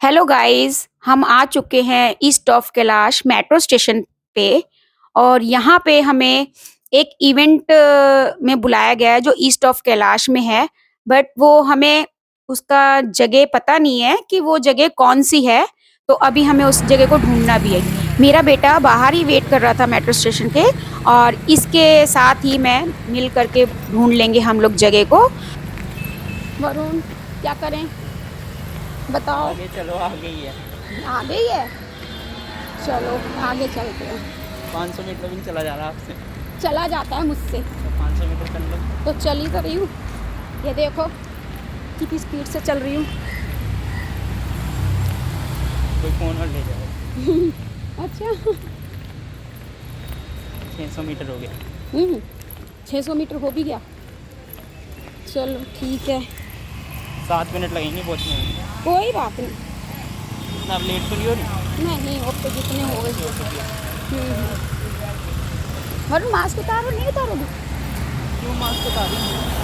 Hello guys, हम आ चुके हैं east of Kailash metro station पे। और यहाँ पे हमें एक इवेंट में बुलाया गया है जो ईस्ट ऑफ कैलाश में है। बट वो हमें उसका जगह पता नहीं है कि वो जगह कौन सी है। तो अभी हमें उस जगह को ढूंढना भी है। मेरा बेटा बाहर ही वेट कर रहा था मेट्रो स्टेशन के, और इसके साथ ही मैं मिल करके ढूंढ लेंगे हम लोग जगह को। वरुण, क्या करें बताओ। आगे चलो, आगे ही है। आगे ही है, चलो आगे चलते हैं। 500 मीटर भी नहीं चला जा रहा आपसे। चला जाता है मुझसे, तो 500 मीटर चल लो। तो चल ही तो रही हूँ। ये देखो कितनी स्पीड से चल रही हूँ। कोई फ़ोन और ले जाओ। अच्छा। 600 मीटर हो गया। 600 मीटर हो भी गया। चलो ठीक है, 7 मिनट लगेंगे पहुँचने में। कोई बात नहीं। इतना अब लेट तो नहीं हो रही? नहीं, अब तो जितने हो गए। वरुण, मास्क उतारो, नहीं उतारोगे? क्यों मास्क उतार रही है?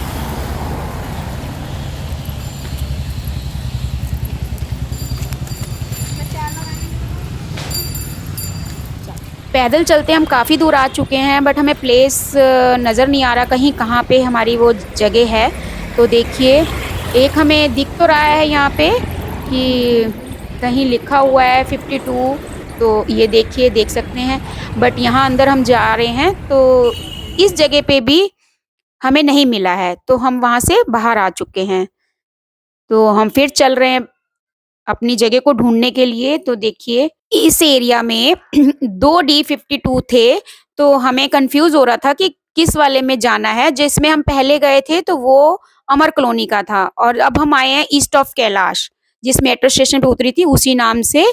पैदल चलते हम काफ़ी दूर आ चुके हैं, बट हमें प्लेस नज़र नहीं आ रहा कहीं कहाँ पे हमारी वो जगह है। तो देखिए, एक हमें दिख तो रहा है यहाँ पे कि कहीं लिखा हुआ है 52। तो ये देखिए, देख सकते हैं। बट यहाँ अंदर हम जा रहे हैं तो इस जगह पे भी हमें नहीं मिला है, तो हम वहाँ से बाहर आ चुके हैं। तो हम फिर चल रहे हैं अपनी जगह को ढूँढने के लिए। तो देखिए, इस एरिया में 2 D52 थे, तो हमें कन्फ्यूज़ हो रहा था कि किस वाले में जाना है। जिसमें हम पहले गए थे तो वो अमर कॉलोनी का था, और अब हम आए हैं ईस्ट ऑफ कैलाश, जिस मेट्रो स्टेशन पे उतरी थी उसी नाम से।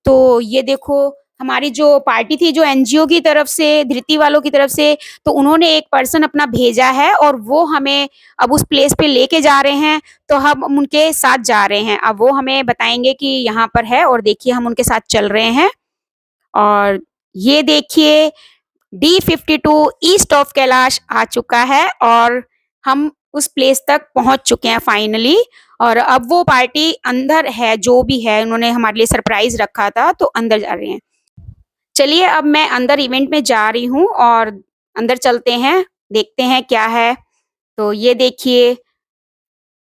तो ये देखो, हमारी जो पार्टी थी, जो एनजीओ की तरफ से, धृति वालों की तरफ से, तो उन्होंने एक पर्सन अपना भेजा है और वो हमें अब उस प्लेस पे लेके जा रहे हैं। तो हम उनके साथ जा रहे हैं। अब वो हमें बताएँगे कि यहाँ पर है, और देखिए हम उनके साथ चल रहे हैं। और ये देखिए, D52 ईस्ट ऑफ कैलाश आ चुका है, और हम उस प्लेस तक पहुँच चुके हैं फाइनली। और अब वो पार्टी अंदर है, जो भी है, उन्होंने हमारे लिए सरप्राइज़ रखा था, तो अंदर जा रहे हैं। चलिए, अब मैं अंदर इवेंट में जा रही हूँ और अंदर चलते हैं, देखते हैं क्या है। तो ये देखिए,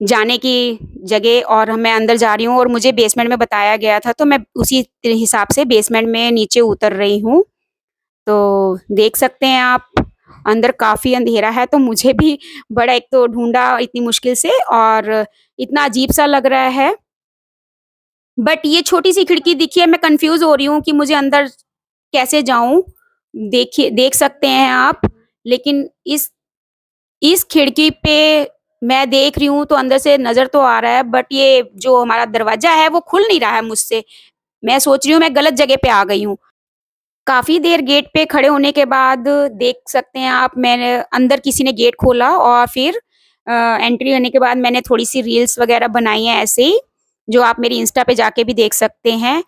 जाने की जगह, और मैं अंदर जा रही हूँ और मुझे बेसमेंट में बताया गया था, तो मैं उसी हिसाब से बेसमेंट में नीचे उतर रही हूँ। तो देख सकते हैं आप, अंदर काफ़ी अंधेरा है, तो मुझे भी बड़ा, एक तो ढूँढा इतनी मुश्किल से, और इतना अजीब-सा लग रहा है। बट ये छोटी-सी खिड़की दिखी है, मैं कन्फ्यूज़ हो रही हूँ कि मुझे अंदर कैसे जाऊँ? देखिए, देख सकते हैं आप, लेकिन इस खिड़की पे मैं देख रही हूँ तो अंदर से नज़र तो आ रहा है, बट ये जो हमारा दरवाज़ा है वो खुल नहीं रहा है मुझसे। मैं सोच रही हूँ मैं गलत जगह पे आ गई हूँ। काफ़ी देर गेट पे खड़े होने के बाद देख सकते हैं आप, मैंने अंदर किसी ने गेट खोला, और फिर एंट्री होने के बाद मैंने थोड़ी-सी रील्स वग़ैरह बनाई हैं ऐसे ही, जो आप मेरी इंस्टा पे जाके भी देख सकते हैं।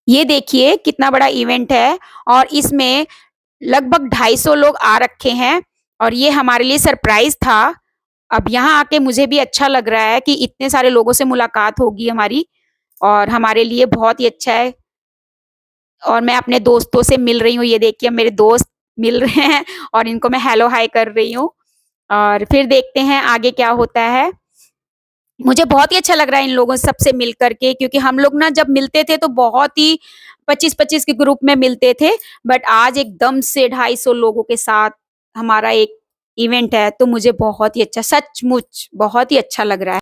ये देखिए कितना बड़ा इवेंट है, और इसमें लगभग 250 लोग आ रखे हैं, और ये हमारे लिए सरप्राइज़ था। अब यहाँ आके मुझे भी अच्छा लग रहा है कि इतने सारे लोगों से मुलाकात होगी हमारी, और हमारे लिए बहुत ही अच्छा है। और मैं अपने दोस्तों से मिल रही हूँ, ये देखिए मेरे दोस्त मिल रहे हैं, और इनको मैं हेलो हाय कर रही हूँ, और फिर देखते हैं आगे क्या होता है। मुझे बहुत ही अच्छा लग रहा है इन लोगों सबसे मिल कर के, क्योंकि हम लोग ना जब मिलते थे तो बहुत ही 25-25 के ग्रुप में मिलते थे, बट आज एकदम से 250 लोगों के साथ हमारा एक इवेंट है, तो मुझे बहुत ही अच्छा, सचमुच बहुत ही अच्छा लग रहा है।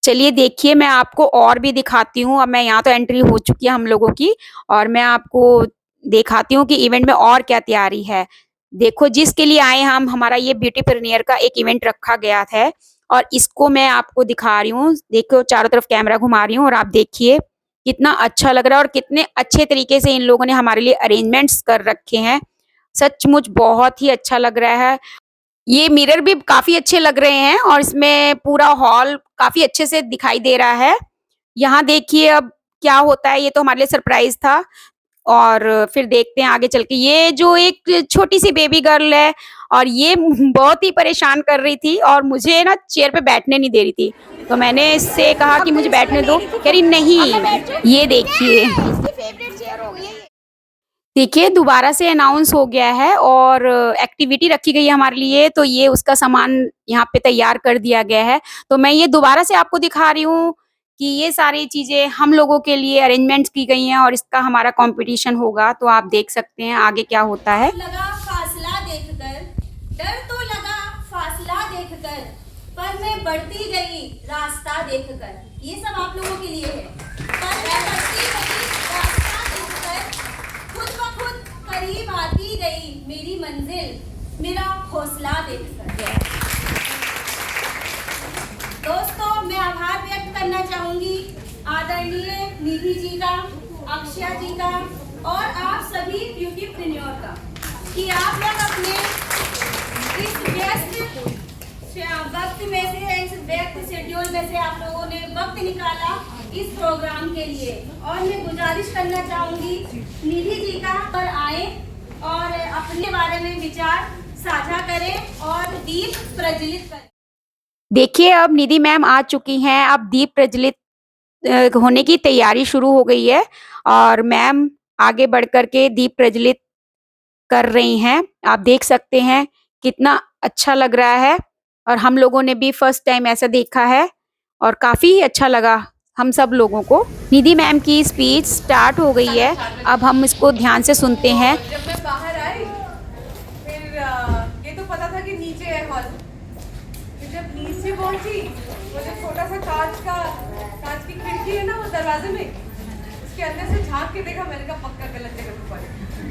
चलिए देखिए, मैं आपको और भी दिखाती हूँ। अब मैं यहाँ तो एंट्री हो चुकी है हम लोगों की, और मैं आपको दिखाती हूँ कि इवेंट में और क्या तैयारी है। देखो, जिसके लिए आए हम, हमारा ये ब्यूटी प्रीमियर का एक इवेंट रखा गया है, और इसको मैं आपको दिखा रही हूँ। देखो, चारों तरफ कैमरा घुमा रही हूँ, और आप देखिए कितना अच्छा लग रहा है, और कितने अच्छे तरीके से इन लोगों ने हमारे लिए अरेंजमेंट्स कर रखे हैं। सचमुच बहुत ही अच्छा लग रहा है। ये मिरर भी काफ़ी अच्छे लग रहे हैं, और इसमें पूरा हॉल काफ़ी अच्छे से दिखाई दे रहा है। यहाँ देखिए अब क्या होता है, ये तो हमारे लिए सरप्राइज़ था, और फिर देखते हैं आगे चल के। ये जो एक छोटी-सी बेबी गर्ल है, और ये बहुत ही परेशान कर रही थी, और मुझे ना चेयर पे बैठने नहीं दे रही थी। तो मैंने इससे कहा कि मुझे बैठने दो, कह रही नहीं। ये देखिए, देखिए दोबारा से अनाउंस हो गया है और एक्टिविटी रखी गई है हमारे लिए, तो ये उसका सामान यहाँ पे तैयार कर दिया गया है। तो मैं ये दोबारा से आपको दिखा रही हूँ कि ये सारी चीज़ें हम लोगों के लिए अरेंजमेंट्स की गई हैं और इसका हमारा कॉम्पिटिशन होगा, तो आप देख सकते हैं आगे क्या होता है। लगा फासला देखकर, डर तो लगा फासला देखकर, पर मैं बढ़ती गई रास्ता देखकर। ये सब आप लोगों के लिए है। पर मैं बढ़ती गई रास्ता देखकर, खुद ब खुद करीब आती गई मेरी मंजिल, मेरा हौसला देखकर। दोस्तों, मैं आभार व्यक्त करना चाहूंगी आदरणीय निधि जी का, अक्षया जी का और आप सभी ब्यूटीप्रेन्योर का, कि आप लोग अपने इस व्यस्त वक्त में से, इस व्यस्त शेड्यूल में से आप लोगों ने वक्त निकाला इस प्रोग्राम के लिए। और मैं गुजारिश करना चाहूंगी निधि जी का पर आए और अपने बारे में विचार साझा करें और दीप प्रज्वलित करें। देखिए अब निधि मैम आ चुकी हैं, अब दीप प्रज्वलित होने की तैयारी शुरू हो गई है और मैम आगे बढ़ कर के दीप प्रज्वलित कर रही हैं। आप देख सकते हैं कितना अच्छा लग रहा है और हम लोगों ने भी फर्स्ट टाइम ऐसा देखा है और काफ़ी अच्छा लगा हम सब लोगों को। निधि मैम की स्पीच स्टार्ट हो गई है, अब हम इसको ध्यान से सुनते हैं। जब मैं बाहर आई फिर ये तो पता था कि नीचे है हॉल। फिर जब नीचे पहुंची, वो जो छोटा सा कांच की खिड़की है ना, वो दरवाजे में, उसके अंदर से झांक के देखा, मैंने कहा पक्का गलत जगह पे पहुंचे,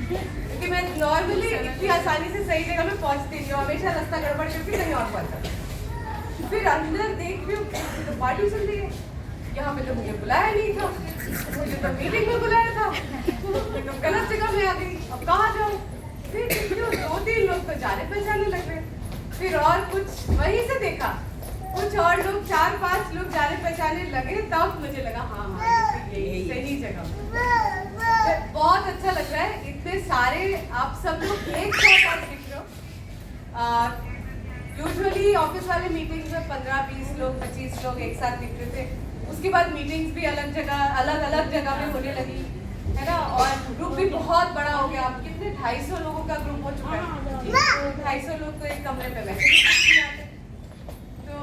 क्योंकि मैं नॉर्मली इतनी आसानी से सही जगह में पहुंचती नहीं हूँ, हमेशा रास्ता गड़बड़ करके कहीं और पहुंचा। फिर अंदर देख रही हूँ तो पार्टी चल रही है, यहाँ पे तो मुझे बुलाया नहीं था, मुझे तो मीटिंग में बुलाया था, मैं तो गलत जगह में आ गई, अब कहाँ जाऊँ। फिर क्यों 2-3 लोग तो जाने पहचाने लग गए, फिर और कुछ वहीं से देखा, कुछ और लोग 4-5 लोग जाने पहचाने लगे, तब मुझे लगा हाँ यही सही जगह। बहुत अच्छा लग रहा है, इतने सारे आप सब लोग एक साथ आज दिख रहे हो। यूजुअली ऑफिस वाले मीटिंग्स में 15-20 लोग 25 लोग एक साथ दिख रहे थे, उसके बाद मीटिंग्स भी अलग अलग जगह में होने लगी है ना, और ग्रुप भी बहुत बड़ा हो गया। अब कितने 250 लोगों का ग्रुप हो चुका है, तो 250 लोग तो एक कमरे पे बैठे, तो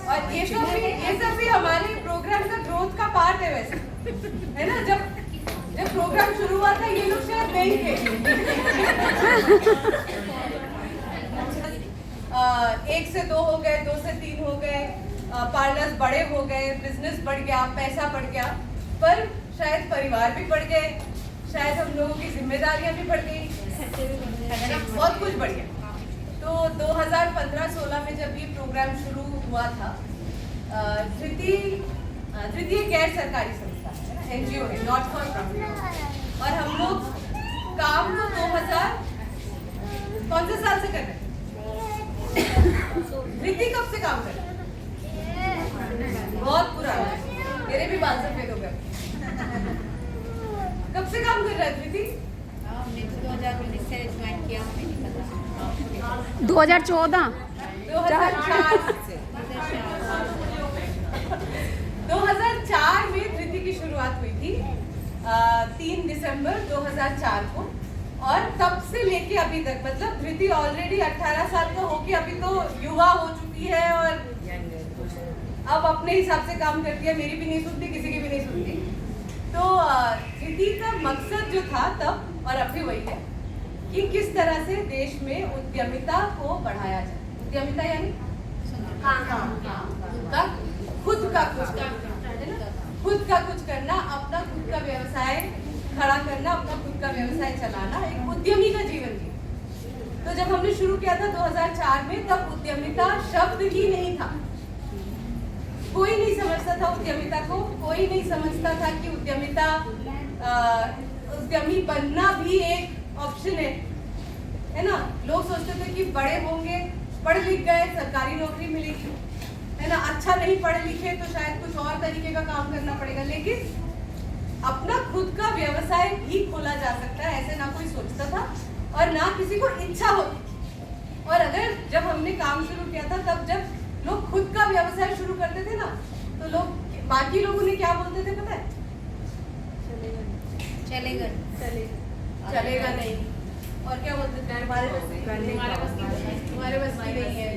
और ये सब भी हमारे प्रोग्राम का ग्रोथ का पार्ट है वैसे, है ना। जब प्रोग्राम शुरू हुआ था ये लोग शायद नहीं थे, 1 से 2 हो गए, 2 से 3 हो गए, पार्लर्स बड़े हो गए, बिजनेस बढ़ गया, पैसा बढ़ गया, पर शायद परिवार भी बढ़ गए, शायद हम लोगों की जिम्मेदारियां भी बढ़ गई, बहुत कुछ बढ़ गया। तो 2015-16 में जब ये प्रोग्राम शुरू हुआ था, धृति गैर सरकारी संस्था है ना, NGO है, नॉट फॉर प्रॉफिट, और हम लोग काम तो 2000 कौन से साल से कर रहे हैं? धृति कब से काम कर रहे हैं? बहुत पुराना है, मेरे भी बाल सफेद हो गए। कब से काम कर रहा है धृति? 2019 से ज्वाइन किया, हमें नहीं पता। 2014 2004 में धृति की शुरुआत हुई थी, 3 दिसंबर 2004 को, और तब से लेके अभी तक, मतलब धृति ऑलरेडी 18 साल का होके अभी तो युवा हो चुकी है और अब अपने हिसाब से काम करती है, मेरी भी नहीं सुनती, किसी की भी नहीं सुनती। तो धृति का मकसद जो था तब और अब भी वही है कि किस तरह से देश में उद्यमिता को बढ़ाया जाए। उद्यमिता यानी खुद का कुछ करना, अपना खुद का व्यवसाय खड़ा करना, अपना खुद का व्यवसाय चलाना, एक उद्यमी का जीवन जी। तो जब हमने शुरू किया था 2004 में, तब उद्यमिता शब्द ही नहीं था, कोई नहीं समझता था उद्यमिता को, कोई नहीं समझता था कि उद्यमी बनना भी एक ऑप्शन है ना। लोग सोचते थे कि बड़े होंगे, पढ़ लिख गए, सरकारी नौकरी मिलेगी, है ना, अच्छा नहीं पढ़े लिखे तो शायद कुछ और तरीके का काम करना पड़ेगा, लेकिन अपना खुद का व्यवसाय भी खोला जा सकता है, ऐसे ना कोई सोचता था और ना किसी को इच्छा होती। और अगर जब हमने काम शुरू किया था तब जब लोग खुद का व्यवसाय शुरू करते थे ना, तो लोग बाकी लोग उन्हें क्या बोलते थे पता है? चलेगा नहीं। और क्या बोलते थे? तुम्हारे बस की नहीं है।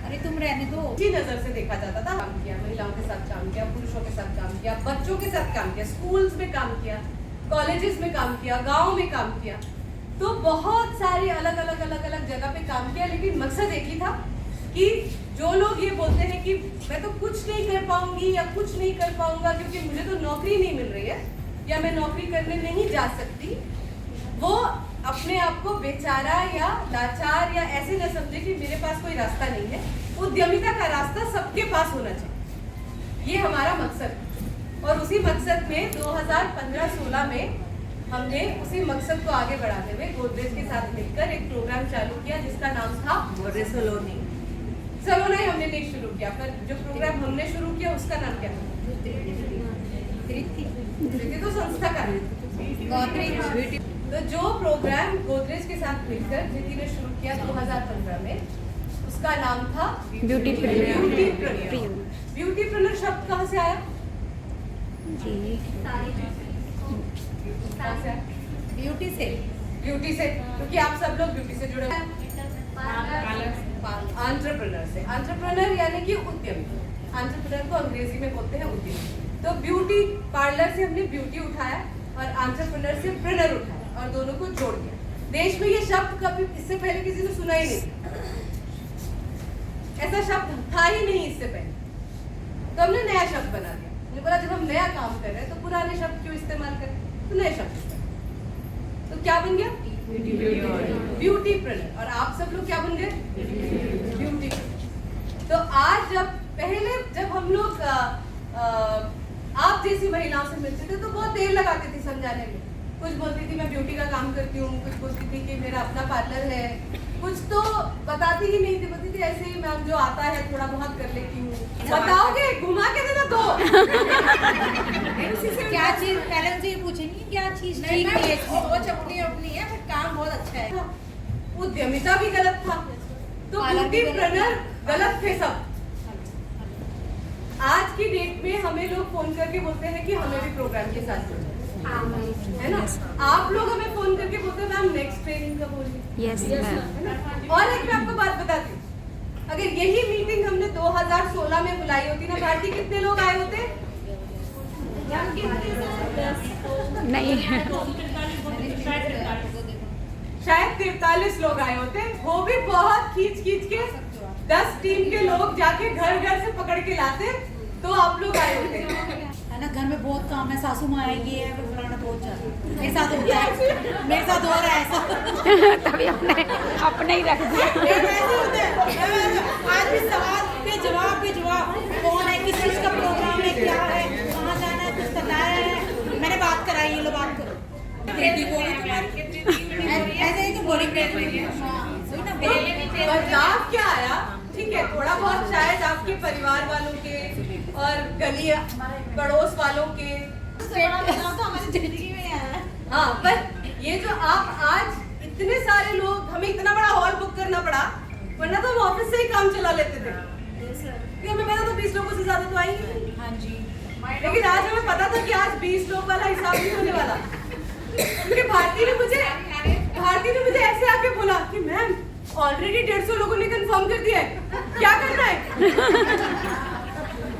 अरे तुम रहने दो। इसी नजर से देखा जाता था। काम किया, महिलाओं के साथ काम किया, पुरुषों के साथ काम किया, बच्चों के साथ काम किया, स्कूल्स में काम किया, कॉलेजेस में काम किया, गाँव में काम किया, तो बहुत सारे अलग अलग जगह पे काम किया। लेकिन मकसद एक ही था कि जो लोग ये बोलते हैं कि मैं तो कुछ नहीं कर पाऊंगी या कुछ नहीं कर पाऊंगा क्योंकि मुझे तो नौकरी नहीं मिल रही है या मैं नौकरी करने नहीं जा सकती, वो अपने आप को बेचारा या लाचार या ऐसे न समझे कि मेरे पास कोई रास्ता नहीं है। उद्यमिता का रास्ता सबके पास होना चाहिए, ये हमारा मकसद है। और उसी मकसद में 2015-16 में हमने उसी मकसद को आगे बढ़ाते हुए गोदरेज के साथ मिलकर एक प्रोग्राम चालू किया जिसका नाम था सलोनी। सलोना ही हमने नहीं शुरू किया, पर जो प्रोग्राम हमने शुरू किया उसका नाम क्या था? धृति तो संस्था का है। तो जो प्रोग्राम गोदरेज के साथ मिलकर धृति ने शुरू किया 2015 में, उसका नाम था ब्यूटीप्रेन्योर। ब्यूटीप्रेन्योर शब्द कहाँ से आया? ब्यूटी से, क्योंकि आप सब लोग ब्यूटी से जुड़े हैं। एंटरप्रेन्योर से, एंटरप्रेन्योर यानी कि उद्यमी। एंटरप्रेन्योर को अंग्रेजी में बोलते हैं उद्यमी। तो ब्यूटी पार्लर से हमने ब्यूटी उठाया और एंटरप्रेन्योर से प्रेन्योर उठाया और दोनों को जोड़ दिया। देश में ये शब्द कभी इससे पहले किसी ने सुना ही नहीं, ऐसा शब्द था ही नहीं इससे पहले। तो हमने नया शब्द बना दिया। हमने बोला जब हम नया काम कर रहे हैं तो पुराने शब्द क्यों इस्तेमाल करें, तो नए शब्द। तो क्या बन गया? ब्यूटीप्रेन्योर। और आप सब लोग क्या बन गए? ब्यूटीप्रेन्योर। तो आज जब हम लोग आप जैसी महिलाओं से मिलते थे तो बहुत देर लगाते थे समझाने में। कुछ बोलती थी मैं ब्यूटी का काम करती हूँ, कुछ बोलती थी कि मेरा अपना पार्लर है, कुछ तो बताती ही नहीं थी, बोलती थी ऐसे ही मैम जो आता है थोड़ा बहुत कर लेती हूँ। बताओगे? घुमा के देना तो क्या चीज पहले उनसे ये पूछेंगी क्या चीज ठीक है, सोच अपनी है पर काम बहुत अच्छा है। उद्यमिता भी गलत था, तो ब्यूटीप्रेन्योर गलत थे सब। आज की डेट में हमें लोग फोन करके बोलते हैं कि हमें भी प्रोग्राम के साथ जुड़ो, है ना? आप लोग हमें फोन करके बोलते हैं मैम नेक्स्ट ट्रेनिंग कब होगी? Yes ma'am. और एक मैं आपको बात बताती हूँ, अगर यही मीटिंग हमने 2016 में बुलाई होती ना भारती, कितने लोग आए होते? नहीं, शायद 43 लोग आए होते, वो भी बहुत खींच के 10 टीम के लोग जाके घर से पकड़ के लाते, तो आप लोग आए होते है ना। घर में बहुत काम है, सासू माँ आएगी है, फलाना बहुत ज्यादा मेरे साथ होता है, मेरे साथ हो रहा है ऐसा। तभी अपने ही रख दिया। आज भी सवाल पे जवाब कौन है, किस चीज का प्रोग्राम है, क्या है, कहाँ जाना है, कुछ बताया है, मैंने बात कराई, ये लो बात करो। ऐसे ही तो बोरिंग बदलाव क्या आया? ठीक है, थोड़ा बहुत शायद आपके परिवार वालों के और गली पड़ोस वालों के तो हमारी जिंदगी में आया। हाँ, पर ये जो आप आज इतने सारे लोग, हमें इतना बड़ा हॉल बुक करना पड़ा, वरना तो हम ऑफिस से ही काम चला लेते थे। हमें पता था 20 लोगों से ज्यादा तो आएंगे। हाँ जी। लेकिन आज हमें पता था कि आज 20 लोग वाला हिसाब नहीं होने वाला, क्योंकि भारती ने मुझे ऐसे आके बोला कि मैम ऑलरेडी 150 लोगों ने कंफर्म कर दिया है, क्या करना है?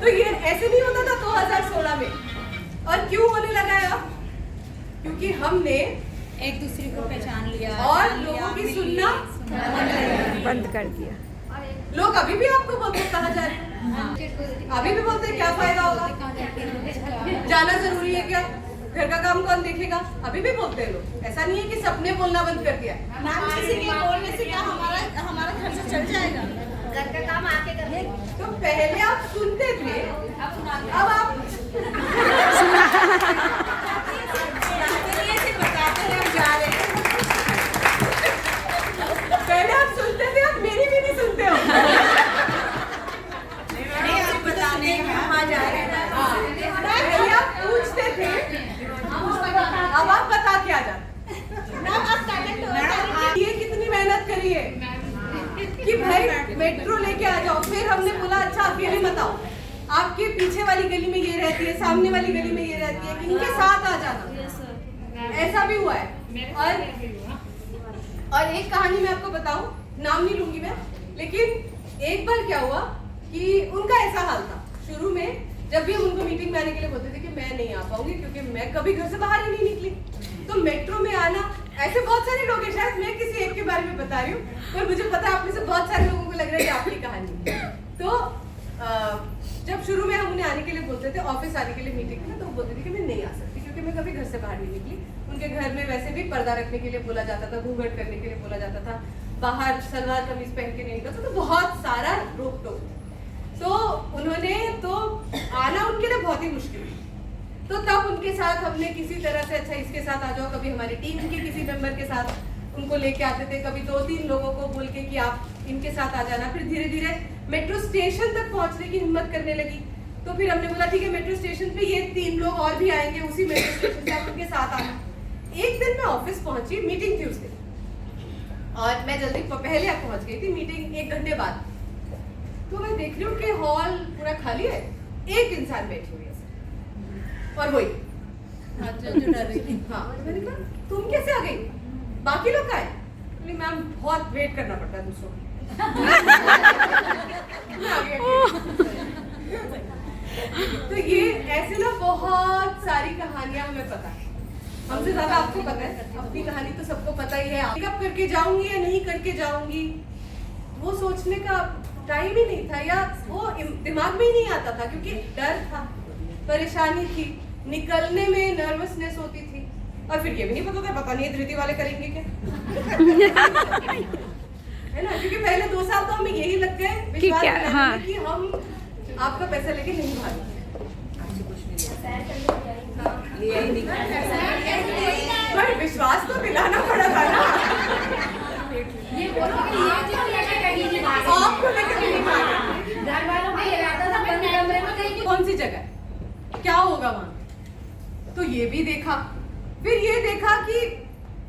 तो ये ऐसे नहीं होता था 2016 में। और क्यों होने लगा है अब? क्योंकि हमने एक दूसरे को पहचान लिया और लोगों की सुनना बंद कर दिया। लोग अभी भी आपको बोलते हैं कहाँ जा रहे हैं, अभी भी बोलते हैं क्या फायदा होगा, जाना जरूरी है क्या, घर का काम कौन देखेगा, अभी भी बोलते हैं लोग। ऐसा नहीं है कि सबने बोलना बंद कर दिया। किसी के बोलने से क्या हमारा खर्चा चल जाएगा, घर का काम आके कर। तो पहले आप सुनते थे, अब आप बताते हैं हम जा रहे हैं। पहले आप सुनते थे, अब मेरी भी नहीं सुनते हो। नहीं आप बताते हैं कहाँ जा रहे हैं। पहले आप पूछते थे, अब आप बता के आ जाते। ये कितनी मेहनत करी है, भाई मेट्रो लेके आ जाओ। फिर हमने बोला अच्छा अकेले मत आओ, आपके पीछे वाली गली में ये रहती है, सामने वाली गली में ये रहती है, इनके साथ आ जाना। ऐसा भी हुआ है। और एक कहानी मैं आपको बताऊं, नाम नहीं लूंगी मैं, लेकिन एक बार क्या हुआ कि उनका ऐसा हाल था। शुरू में जब भी हम उनको मीटिंग में आने के लिए बोलते थे कि मैं नहीं आ पाऊंगी क्योंकि मैं कभी घर से बाहर ही नहीं निकली, तो मेट्रो में आना, ऐसे बहुत सारे लोग हैं, शायद मैं किसी एक के बारे में बता रही हूँ, पर मुझे पता है आप में से बहुत सारे लोगों को लग रहा है कि आपकी कहानी। तो जब शुरू में हम उन्हें आने के लिए बोलते थे, ऑफिस आने के लिए मीटिंग में, तो वो बोलते थे कि मैं नहीं आ सकती क्योंकि मैं कभी घर से बाहर नहीं निकली। उनके घर में वैसे भी पर्दा रखने के लिए बोला जाता था, घूंघट करने के लिए बोला जाता था, बाहर सलवार कमीज पहन के नहीं निकलता, तो बहुत सारा रोक टोक। तो उन्होंने तो आना उनके लिए बहुत ही मुश्किल, तो तब उनके साथ हमने किसी तरह से अच्छा इसके साथ आ जाओ, कभी हमारी टीम के किसी मेंबर के साथ उनको लेके आते थे, कभी 2-3 लोगों को बोल के कि आप इनके साथ आ जाना। फिर धीरे धीरे मेट्रो स्टेशन तक पहुंचने की हिम्मत करने लगी, तो फिर हमने बोला ठीक है मेट्रो स्टेशन पे ये 3 लोग और भी आएंगे उसी मेट्रो स्टेशन से, आप उनके साथ आना। एक दिन मैं ऑफिस पहुंची, मीटिंग थी उस दिन, और मैं जल्दी पहले आप पहुंच गई थी, मीटिंग 1 घंटे बाद। तो मैं देख रही हूँ कि हॉल पूरा खाली है, एक इंसान बैठी हुई है और वही जो डर रही थी। हाँ, तो मैंने कहा तुम कैसे आ गई, बाकी लोग आए? बोली मैम बहुत वेट करना पड़ता है दूसरों को। तो ये ऐसे ना बहुत सारी कहानियां हमें पता है, हमसे ज्यादा आपको पता है, अपनी कहानी तो सबको पता ही है। पिकअप करके जाऊंगी या नहीं करके जाऊंगी, वो सोचने का टाइम ही नहीं था, या वो दिमाग में ही नहीं आता था, क्योंकि डर था, परेशानी थी, निकलने में नर्वसनेस होती थी, और फिर ये भी नहीं पता नहीं धृति वाले करेंगे क्या। है ना, क्योंकि पहले 2 साल तो हमें यही लग गए विश्वास दिलाने में कि हम आपका पैसा लेके नहीं भागेंगे। पर विश्वास तो दिलाना पड़ा था ना, ये बोलो कि ये जो लेके कहीं नहीं भागे, आपको लेके नहीं भागे। घर वालों को ये रहता था बंद कमरे में कहीं कौन सी जगह, क्या होगा वहाँ, तो ये भी देखा। फिर ये देखा कि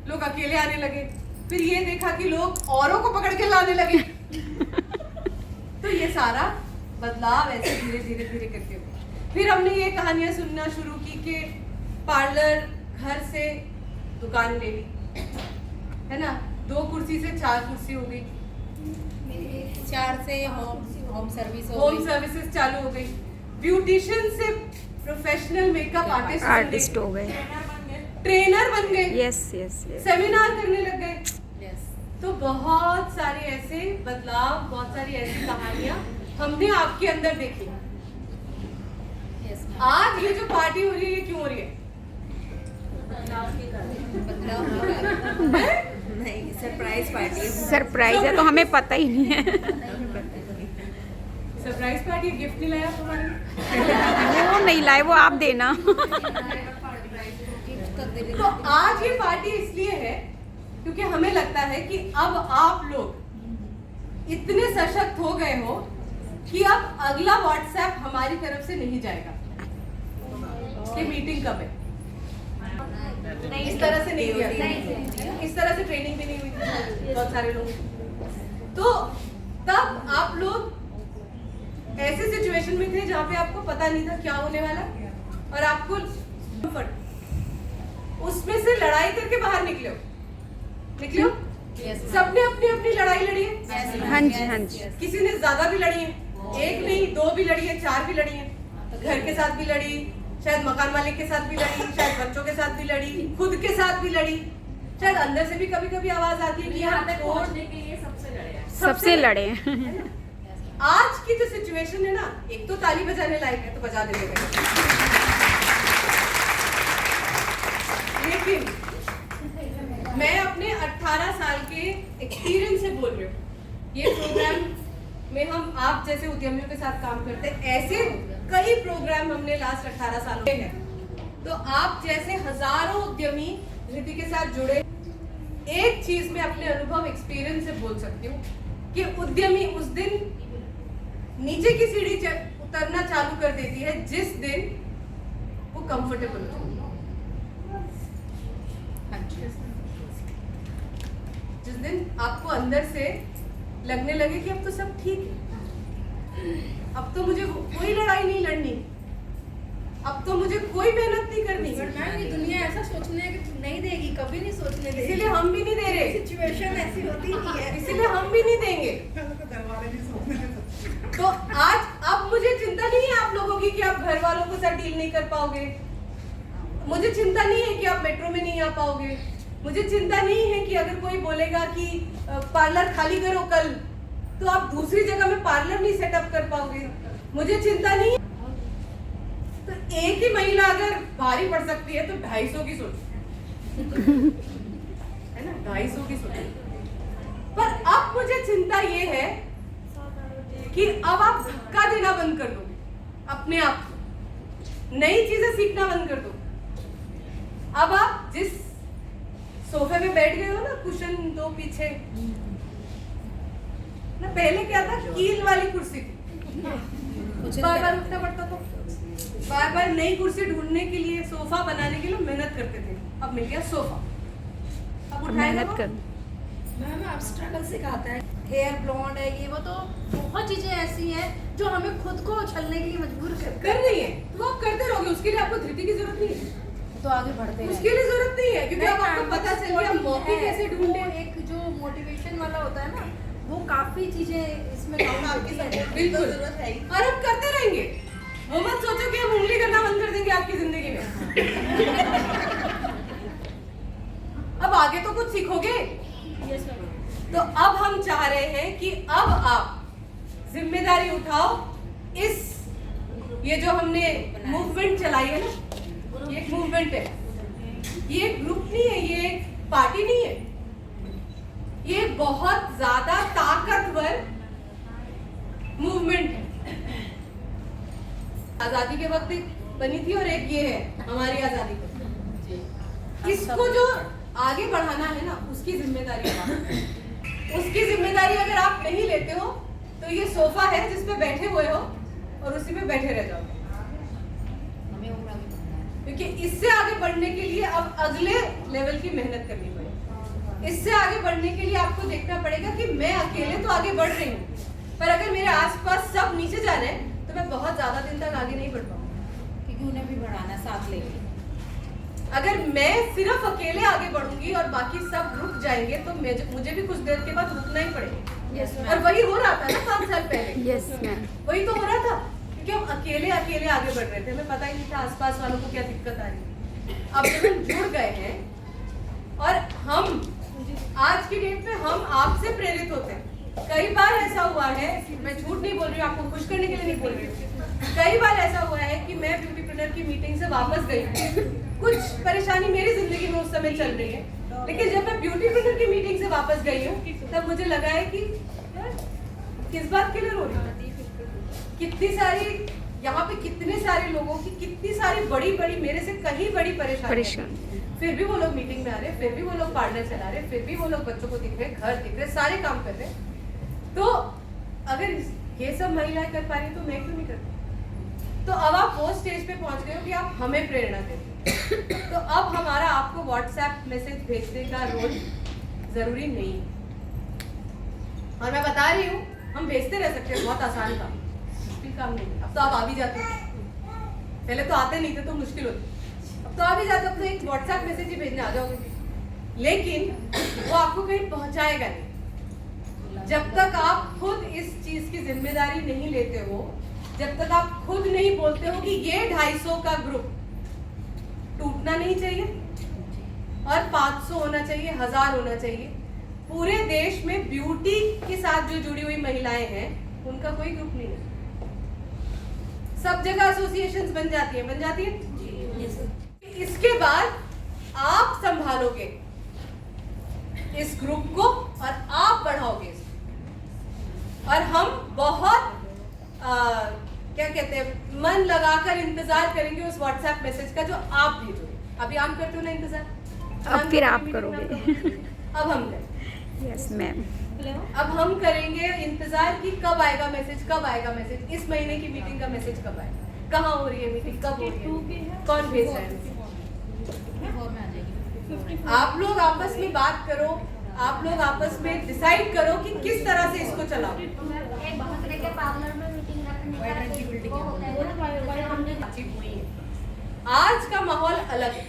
लोग अकेले आने लगे, फिर ये देखा कि लोग औरों को पकड़ के लाने लगे। तो ये सारा बदलाव ऐसे धीरे धीरे धीरे करके हुआ। फिर हमने ये कहानियां सुनना शुरू की कि पार्लर घर से दुकान ले ली, है ना, 2 कुर्सी से 4 कुर्सी हो गई, 4 से होम सर्विसेज चालू हो गई, ब्यूटिशियन से प्रोफेशनल मेकअप आर्टिस्ट हो गए, ट्रेनर बन गए, यस यस यस, सेमिनार करने लग गए। तो बहुत सारे ऐसे बदलाव, बहुत सारी ऐसी कहानियां हमने आपके अंदर देखी। आज ये जो पार्टी हो रही है, ये क्यों हो रही है? नहीं, सरप्राइज पार्टी है। सरप्राइज है तो हमें पता ही नहीं है। सरप्राइज पार्टी, गिफ्ट नहीं लाया तुम्हारे? वो नहीं लाए, वो आप देना। तो आज ये पार्टी इसलिए है क्योंकि हमें लगता है कि अब आप लोग इतने सशक्त हो गए हो कि अब अगला व्हाट्सएप हमारी तरफ से नहीं जाएगा कि मीटिंग कब है, इस तरह से नहीं किया, इस तरह से ट्रेनिंग भी नहीं हुई थी बहुत सारे लोग। तो तब आप लोग ऐसे सिचुएशन में थे जहाँ पे आपको पता नहीं था क्या होने वाला, और आपको उसमें से लड़ाई करके बाहर निकले हो। सबने अपनी अपनी लड़ाई लड़ी है। हाँ जी हाँ जी, किसी ने ज्यादा भी लड़ी है, 1 नहीं 2 भी लड़ी है, 4 भी लड़ी है, घर के साथ भी लड़ी, शायद मकान मालिक के साथ भी लड़ी, शायद बच्चों के साथ भी लड़ी, खुद के साथ भी लड़ी, शायद अंदर से भी कभी कभी आवाज आती है कि यहाँ तक पहुंचने के लिए सबसे लड़े। आज की जो सिचुएशन है ना, एक तो ताली बजाने लायक है तो बजा देते, लेकिन मैं अपने 18 साल के एक्सपीरियंस से बोल रही हूँ। ये प्रोग्राम में हम आप जैसे उद्यमियों के साथ काम करते हैं, ऐसे कई प्रोग्राम हमने लास्ट 18 सालों में हैं। तो आप जैसे हजारों उद्यमी धृति के साथ जुड़े, एक चीज मैं अपने अनुभव एक्सपीरियंस से बोल सकती हूँ कि उद्यमी उस दिन नीचे की सीढ़ी उतरना चालू कर देती है जिस दिन वो कंफर्टेबल हो, जिस दिन आपको अंदर से लगने लगे कि अब तो सब ठीक है, अब तो मुझे कोई लड़ाई नहीं लड़नी, अब तो मुझे कोई मेहनत नहीं करनी। बट मैम ये दुनिया ऐसा सोचने नहीं देगी, कभी नहीं सोचने देगी। इसीलिए हम भी नहीं दे रहे, सिचुएशन ऐसी होती नहीं है। इसीलिए हम भी नहीं देंगे। तो आज अब मुझे चिंता नहीं है आप लोगों की कि आप घर वालों के साथ डील नहीं कर पाओगे, मुझे चिंता नहीं है कि आप मेट्रो में नहीं आ पाओगे, मुझे चिंता नहीं है कि अगर कोई बोलेगा कि पार्लर खाली करो कल, तो आप दूसरी जगह में पार्लर नहीं सेटअप कर पाओगे, मुझे चिंता नहीं है। तो एक ही महिला अगर भारी पड़ सकती है तो 250 की सोचो, है ना, 250 की सोचो। पर अब मुझे चिंता ये है कि अब आप धक्का देना बंद कर दो अपने आप को, नई चीजें सीखना बंद कर दो। अब आप जिस सोफे में बैठ गए हो ना, कुशन दो पीछे ना, पहले क्या था, कील वाली कुर्सी थी, बार बार उठना पड़ता था, बार बार नई कुर्सी ढूंढने के लिए, सोफा बनाने के लिए मेहनत करते थे। अब मिल गया सोफा, अब मेहनत कर। मैम आप स्ट्रगल सिखाते हैं, हेयर ब्लॉन्ड है ये वो, तो बहुत चीजें ऐसी हैं जो हमें खुद को उछलने के लिए मजबूर कर रही है, तो आप करते रहोगे, उसके लिए आपको धृति की जरूरत नहीं है, तो आगे बढ़ते हैं। उसके लिए जरूरत नहीं है, क्योंकि अब आपको पता चल गया मौके कैसे ढूंढे। एक जो मोटिवेशन वाला होता है ना, वो काफी चीजें इसमें काम करती है। बिल्कुल, और अब करते रहेंगे। वो मत सोचो कि हम उंगली करना बंद कर देंगे आपकी जिंदगी में। अब आगे तो कुछ सीखोगे। तो अब हम चाह रहे हैं कि अब आप जिम्मेदारी उठाओ। इस ये जो हमने मूवमेंट चलाई है ना, ये एक मूवमेंट है, ये एक ग्रुप नहीं है, ये एक पार्टी नहीं है, ये बहुत ज्यादा ताकतवर मूवमेंट है। आजादी के वक्त एक बनी थी और एक ये है हमारी आजादी को। इसको जो आगे बढ़ाना है ना, उसकी जिम्मेदारी है। उसकी जिम्मेदारी अगर आप नहीं लेते हो तो ये सोफा है जिसपे बैठे हुए हो और उसी पे बैठे रह जाओ, क्योंकि इससे आगे बढ़ने के लिए अब अगले लेवल की मेहनत करनी पड़ेगी। इससे आगे बढ़ने के लिए आपको देखना पड़ेगा कि मैं अकेले तो आगे बढ़ रही हूँ, पर अगर मेरे आसपास सब नीचे जा रहे हैं तो मैं बहुत ज्यादा दिन तक आगे नहीं बढ़ पाऊंगी, क्योंकि उन्हें भी बढ़ाना साथ लेके। अगर मैं सिर्फ अकेले आगे बढ़ूंगी और बाकी सब रुक जाएंगे तो मुझे भी कुछ देर के बाद रुकना ही पड़ेगा। यस और वही हो रहा था ना 5 साल पहले। Yes ma'am. वही तो हो रहा था, क्योंकि हम अकेले अकेले आगे बढ़ रहे थे, हमें पता ही नहीं था आसपास वालों को क्या दिक्कत आ रही है। अब जब हम जुड़ गए हैं और हम आज की डेट में हम आपसे प्रेरित होते हैं। कई बार ऐसा हुआ है, मैं झूठ नहीं बोल रही हूँ, आपको खुश करने के लिए नहीं बोल रही हूँ, कई बार ऐसा हुआ है कि मैं ब्यूटीप्रेन्योर की मीटिंग से वापस गई, कुछ परेशानी मेरी जिंदगी में उस समय चल रही है, लेकिन जब मैं ब्यूटीप्रेन्योर की मीटिंग से वापस गई हूँ तब मुझे लगा है कि यार किस बात के लिए रो रही हूँ, कितनी सारी यहाँ पे कितने सारे लोगों की कितनी सारी बड़ी बड़ी मेरे से कहीं बड़ी परेशानी, फिर भी वो लोग मीटिंग में आ रहे, फिर भी वो लोग पार्लर चला रहे, फिर भी वो लोग बच्चों को दिख रहे, घर दिख रहे, सारे काम कर रहे। तो अगर ये सब महिलाएं कर पा रही तो मैं क्यों नहीं करती? तो अब आप वो स्टेज पे पहुंच गए हो कि आप हमें प्रेरणा देते। तो अब हमारा आपको व्हाट्सएप मैसेज भेजने का रोल जरूरी नहीं है, और मैं बता रही हूँ हम भेजते रह सकते हैं, बहुत आसान काम, मुश्किल काम नहीं। अब तो आप आ भी जाते हो, पहले तो आते नहीं थे तो मुश्किल होती, अब तो आ भी जाते हो, अब तो एक व्हाट्सएप मैसेज ही भेजने आ जाओगे, लेकिन वो आपको कहीं पहुंचाएगा नहीं जब तक आप खुद इस चीज की जिम्मेदारी नहीं लेते हो, जब तक आप खुद नहीं बोलते हो कि ये 250 का ग्रुप टूटना नहीं चाहिए और 500 होना चाहिए, 1000 होना चाहिए। पूरे देश में ब्यूटी के साथ जो जुड़ी हुई महिलाएं हैं उनका कोई ग्रुप नहीं है, सब जगह एसोसिएशंस बन जाती है। इसके बाद आप संभालोगे इस ग्रुप को और आप बढ़ाओगे इसको, और हम बहुत क्या कहते हैं, मन लगाकर इंतजार करेंगे उस व्हाट्सएप मैसेज का जो आप भेजोगे। अभी आप करते हो ना इंतजार, अब फिर आप करोगे। अब हम करेंगे। Yes ma'am. अब हम करेंगे इंतजार कि कब आएगा मैसेज, कब आएगा मैसेज, इस महीने की मीटिंग का मैसेज कब आएगा, कहाँ हो रही है मीटिंग, कब हो रही है, कौन भेज रहा है। आप लोग आपस में बात करो, आप लोग आपस में डिसाइड करो कि किस तरह से इसको चलाओ। एक दूसरे के पार्लर में मीटिंग रखने का हुई है। आज का माहौल अलग है।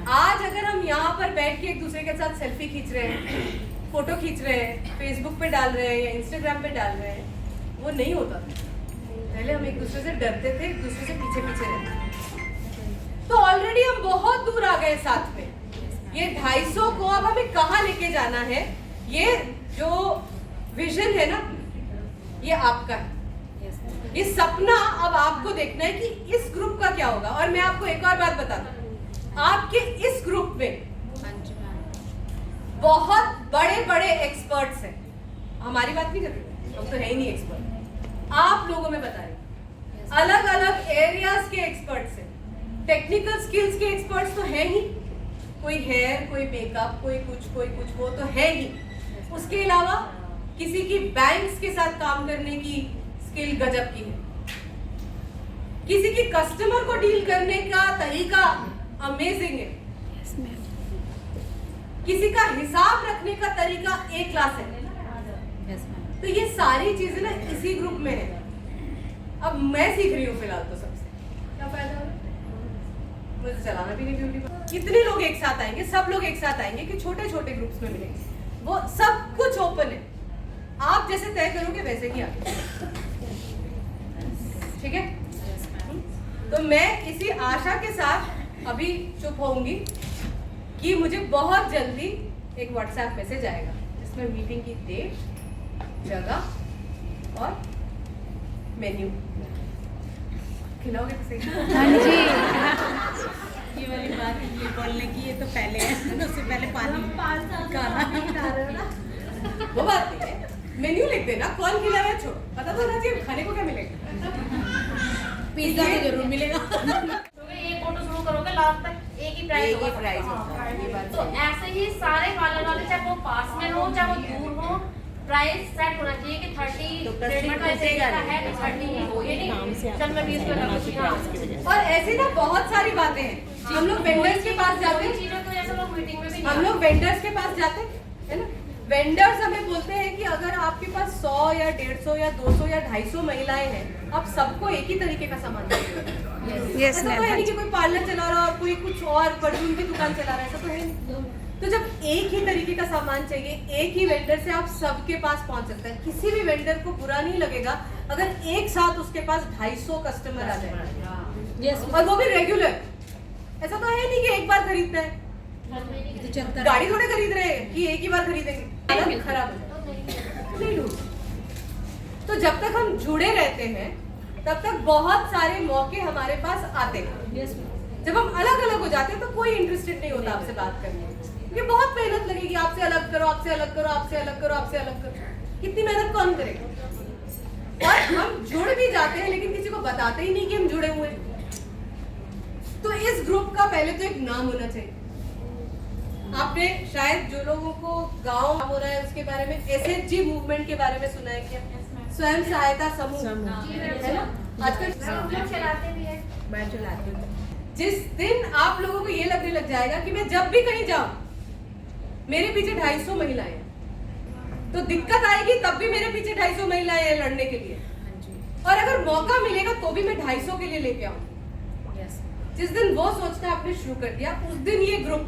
आज अगर हम यहाँ पर बैठ के एक दूसरे के साथ सेल्फी खींच रहे हैं, फोटो खींच रहे हैं, फेसबुक पे डाल रहे हैं या इंस्टाग्राम पे डाल रहे हैं, वो नहीं होता था। पहले हम एक दूसरे से डरते थे, एक दूसरे से पीछे पीछे रहते थे। तो ऑलरेडी हम बहुत दूर आ गए साथ में। ये 250 को अब हमें कहाँ लेके जाना है, ये जो विजन है ना, ये आपका है। ये सपना अब आपको देखना है कि इस ग्रुप का क्या होगा। और मैं आपको एक और बात बताता हूँ, आपके इस ग्रुप में बहुत बड़े बड़े एक्सपर्ट्स हैं। हमारी बात नहीं कर रहे, हम तो है ही नहीं एक्सपर्ट। आप लोगों में बता रहे, अलग अलग एरियाज के एक्सपर्ट्स हैं। टेक्निकल स्किल्स के एक्सपर्ट्स तो है ही, कोई हेयर, कोई मेकअप, कोई कुछ, वो तो है ही। उसके अलावा किसी की बैंक्स के साथ काम करने की स्किल गजब की है, किसी की कस्टमर को डील करने का तरीका अमेजिंग है, किसी का हिसाब रखने का तरीका ए क्लास है। तो ये सारी चीजें ना इसी ग्रुप में है। अब मैं सीख रही हूँ फिलहाल, तो सबसे क्या फायदा हो, मुझे चलाना भी नहीं ब्यूटी। कितने लोग एक साथ आएंगे, सब लोग एक साथ आएंगे कि छोटे छोटे ग्रुप्स में मिलेंगे, वो सब कुछ ओपन है। आप जैसे तय करोगे वैसे ही आगे, ठीक है। तो मैं इसी आशा के साथ अभी चुप होऊंगी कि मुझे बहुत जल्दी एक व्हाट्सएप मैसेज आएगा जिसमें मीटिंग की डेट, जगह और मेन्यू। खिलाओगे तो सही। हाँ जी। ये वाली बात ये बोलने की, ये तो पहले है, उससे पहले पानी खाना। वो बात नहीं है, मेन्यू लिख देना, कौन खिला रहा है छोड़, पता तो होना चाहिए खाने को क्या मिलेगा। पिज्जा तो जरूर मिलेगा। एक फोटो शुरू करोगे लास्ट तक एक ही प्राइस होगा। प्राइस होता है, ये बात तो ऐसे ही सारे पार्लर वाले, चाहे वो पास में हो चाहे वो दूर हो, प्राइस सेट होना चाहिए कि 30 तो क्रेडिट का कस्टमर का है तो 30 ही हो, ये नहीं चल मैं 20 का लगा। और ऐसी ना बहुत सारी बातें हैं। हम लोग वेंडर्स के पास जाते हैं, चीजें तो ऐसे लोग मीटिंग में भी हम लोग वेंडर्स के पास जाते हैं, है ना। वेंडर्स हमें बोलते हैं कि अगर आपके पास 100 या 150 या 200 या 250 महिलाएं हैं, आप सबको एक ही तरीके का सामान देंगे। ऐसा तो है नहीं कि कोई पार्लर चला रहा है और कोई कुछ और परफ्यूम की दुकान चला रहा है, ऐसा तो है नहीं। तो जब एक ही तरीके का सामान चाहिए, एक ही वेंडर से आप सबके पास पहुंच सकते हैं। किसी भी वेंडर को बुरा नहीं लगेगा अगर एक साथ उसके पास 250 कस्टमर आ जाए, और वो भी रेगुलर। ऐसा तो है नहीं कि एक बार खरीदना है, गाड़ी थोड़े खरीद रहे हैं कि एक ही बार खरीदेंगे, हालत खराब हो जाए। तो जब तक हम जुड़े रहते हैं तब तक बहुत सारे मौके हमारे पास आते हैं। जब हम अलग अलग हो जाते हैं तो कोई इंटरेस्टेड नहीं होता आपसे बात करने में, क्योंकि बहुत मेहनत लगेगी, आपसे अलग करो, आपसे अलग करो, आपसे अलग करो, आपसे अलग करो। इतनी मेहनत कौन करेगा। और हम जुड़ भी जाते हैं लेकिन किसी को बताते ही नहीं कि हम जुड़े हुए हैं। तो इस ग्रुप का पहले तो एक नाम होना चाहिए। आपने शायद जो लोगों को गांव हो रहा है उसके बारे में, SHG मूवमेंट के बारे में सुना है क्या? स्वयं सहायता समूह, है ना। आजकल चलाते भी है, मैं चलाती हूँ। जिस दिन आप लोगों को ये लगने लग जाएगा कि मैं जब भी कहीं जाऊं मेरे पीछे 250 महिलाएं हैं, तो दिक्कत आएगी, तब भी मेरे पीछे 250 महिलाएं हैं लड़ने के लिए। और अगर मौका मिलेगा तो भी मैं 250 के लिए लेके आऊंगी। जिस दिन वो सोचना आपने शुरू कर दिया, उस दिन ये ग्रुप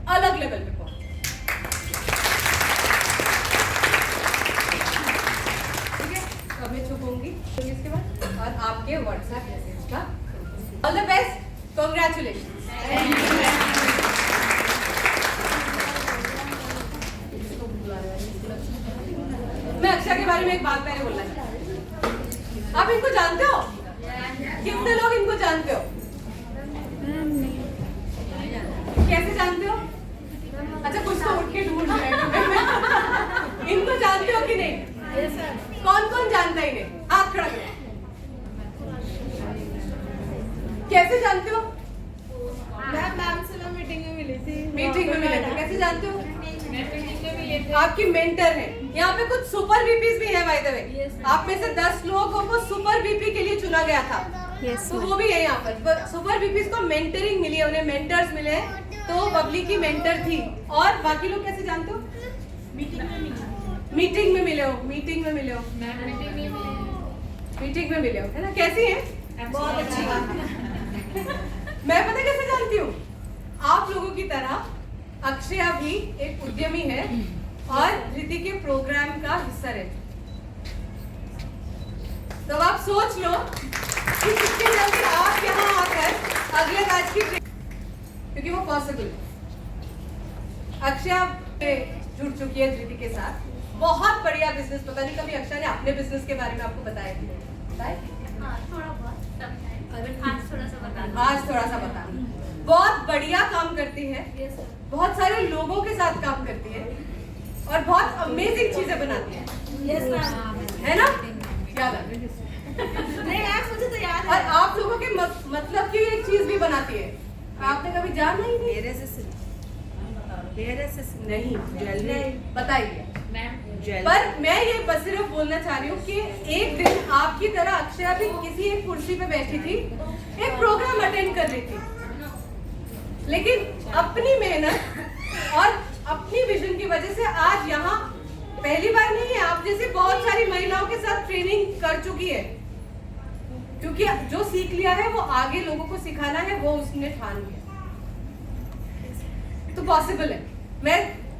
अलग लेवल पे पहुंचे। ठीक है, अब मैं चुप होंगी इसके बाद, और आपके व्हाट्सएप मैसेज का ऑल द बेस्ट, कांग्रेचुलेशन। मैं अक्षय के बारे में एक बात मैंने बोलना है। आप इनको जानते हो? कितने लोग इनको जानते हो? कैसे जानते हो? अच्छा, कुछ तो उठ के ढूंढ रहे हैं। इनको जानते हो कि नहीं? कौन कौन जानता है इन्हें? हाथ खड़ा करो। कैसे जानते हो? मैम से मैं मीटिंग में मिली थी। मीटिंग में मिले थे। कैसे जानते हो? आपकी मेंटर है। यहाँ पे कुछ सुपर वीपीज भी है बाय द वे। आप में से 10 लोगों को सुपर वीपी के लिए चुना गया था। तो वो भी है यहाँ पर। सुपर वीपीज को मेंटरिंग मिली है, उन्हें मेंटर्स मिले हैं तो बबली की मेंटर थी। और बाकी लोग कैसे जानते हो? मीटिंग में मिले हो, मीटिंग में मिले हो, मीटिंग में मिले हो, है ना? कैसी है? बहुत अच्छी बात है। मैं पता कैसे जानती हूँ? आप लोगों की तरह अक्षया भी एक उद्यमी है और ऋति के प्रोग्राम का हिस्सा रहती है। तो आप सोच लो कि कितनी जल्दी आप यहाँ आकर अगले बैच की क्योंकि वो पॉसिबल है। अक्षया जुड़ चुकी है धृति के साथ, बहुत बढ़िया बिजनेस। पता नहीं कभी अक्षया ने अपने बिजनेस के बारे में आपको बताया थी? थोड़ा बहुत आज थोड़ा सा बता। बहुत बढ़िया काम करती है, बहुत सारे लोगों के साथ काम करती है और बहुत अमेजिंग चीजें बनाती है, है ना? याद है? नहीं यार मुझे तो याद और है। आप लोगों के मतलब की एक चीज भी बनाती है, आपने कभी जाना ही नहीं? नहीं बताइए। पर मैं ये बस सिर्फ बोलना चाह रही हूँ कि एक दिन आपकी तरह अक्षया भी किसी एक कुर्सी पे बैठी थी, एक प्रोग्राम अटेंड कर रही थी, लेकिन अपनी मेहनत और अपनी विजन की वजह से आज यहाँ पहली बार नहीं है, आप जैसे बहुत सारी महिलाओं के साथ ट्रेनिंग कर चुकी है, क्योंकि जो सीख लिया है वो आगे लोगों को सिखाना है, वो उसने ठान लिया। तो पॉसिबल है। मैं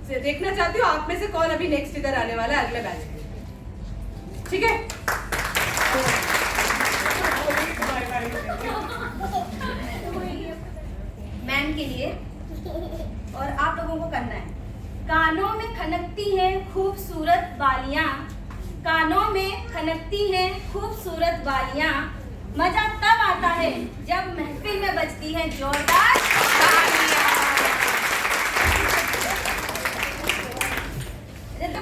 देखना चाहती हूँ आप में से कौन अभी नेक्स्ट इधर आने वाला है अगले बैच में, ठीक है? मैम के लिए और आप लोगों को करना है। कानों में खनकती हैं खूबसूरत बालियां, कानों में खनकती हैं खूबसूरत बालियां, मजा तब आता है जब महफिल में बजती है जोरदार तालियां।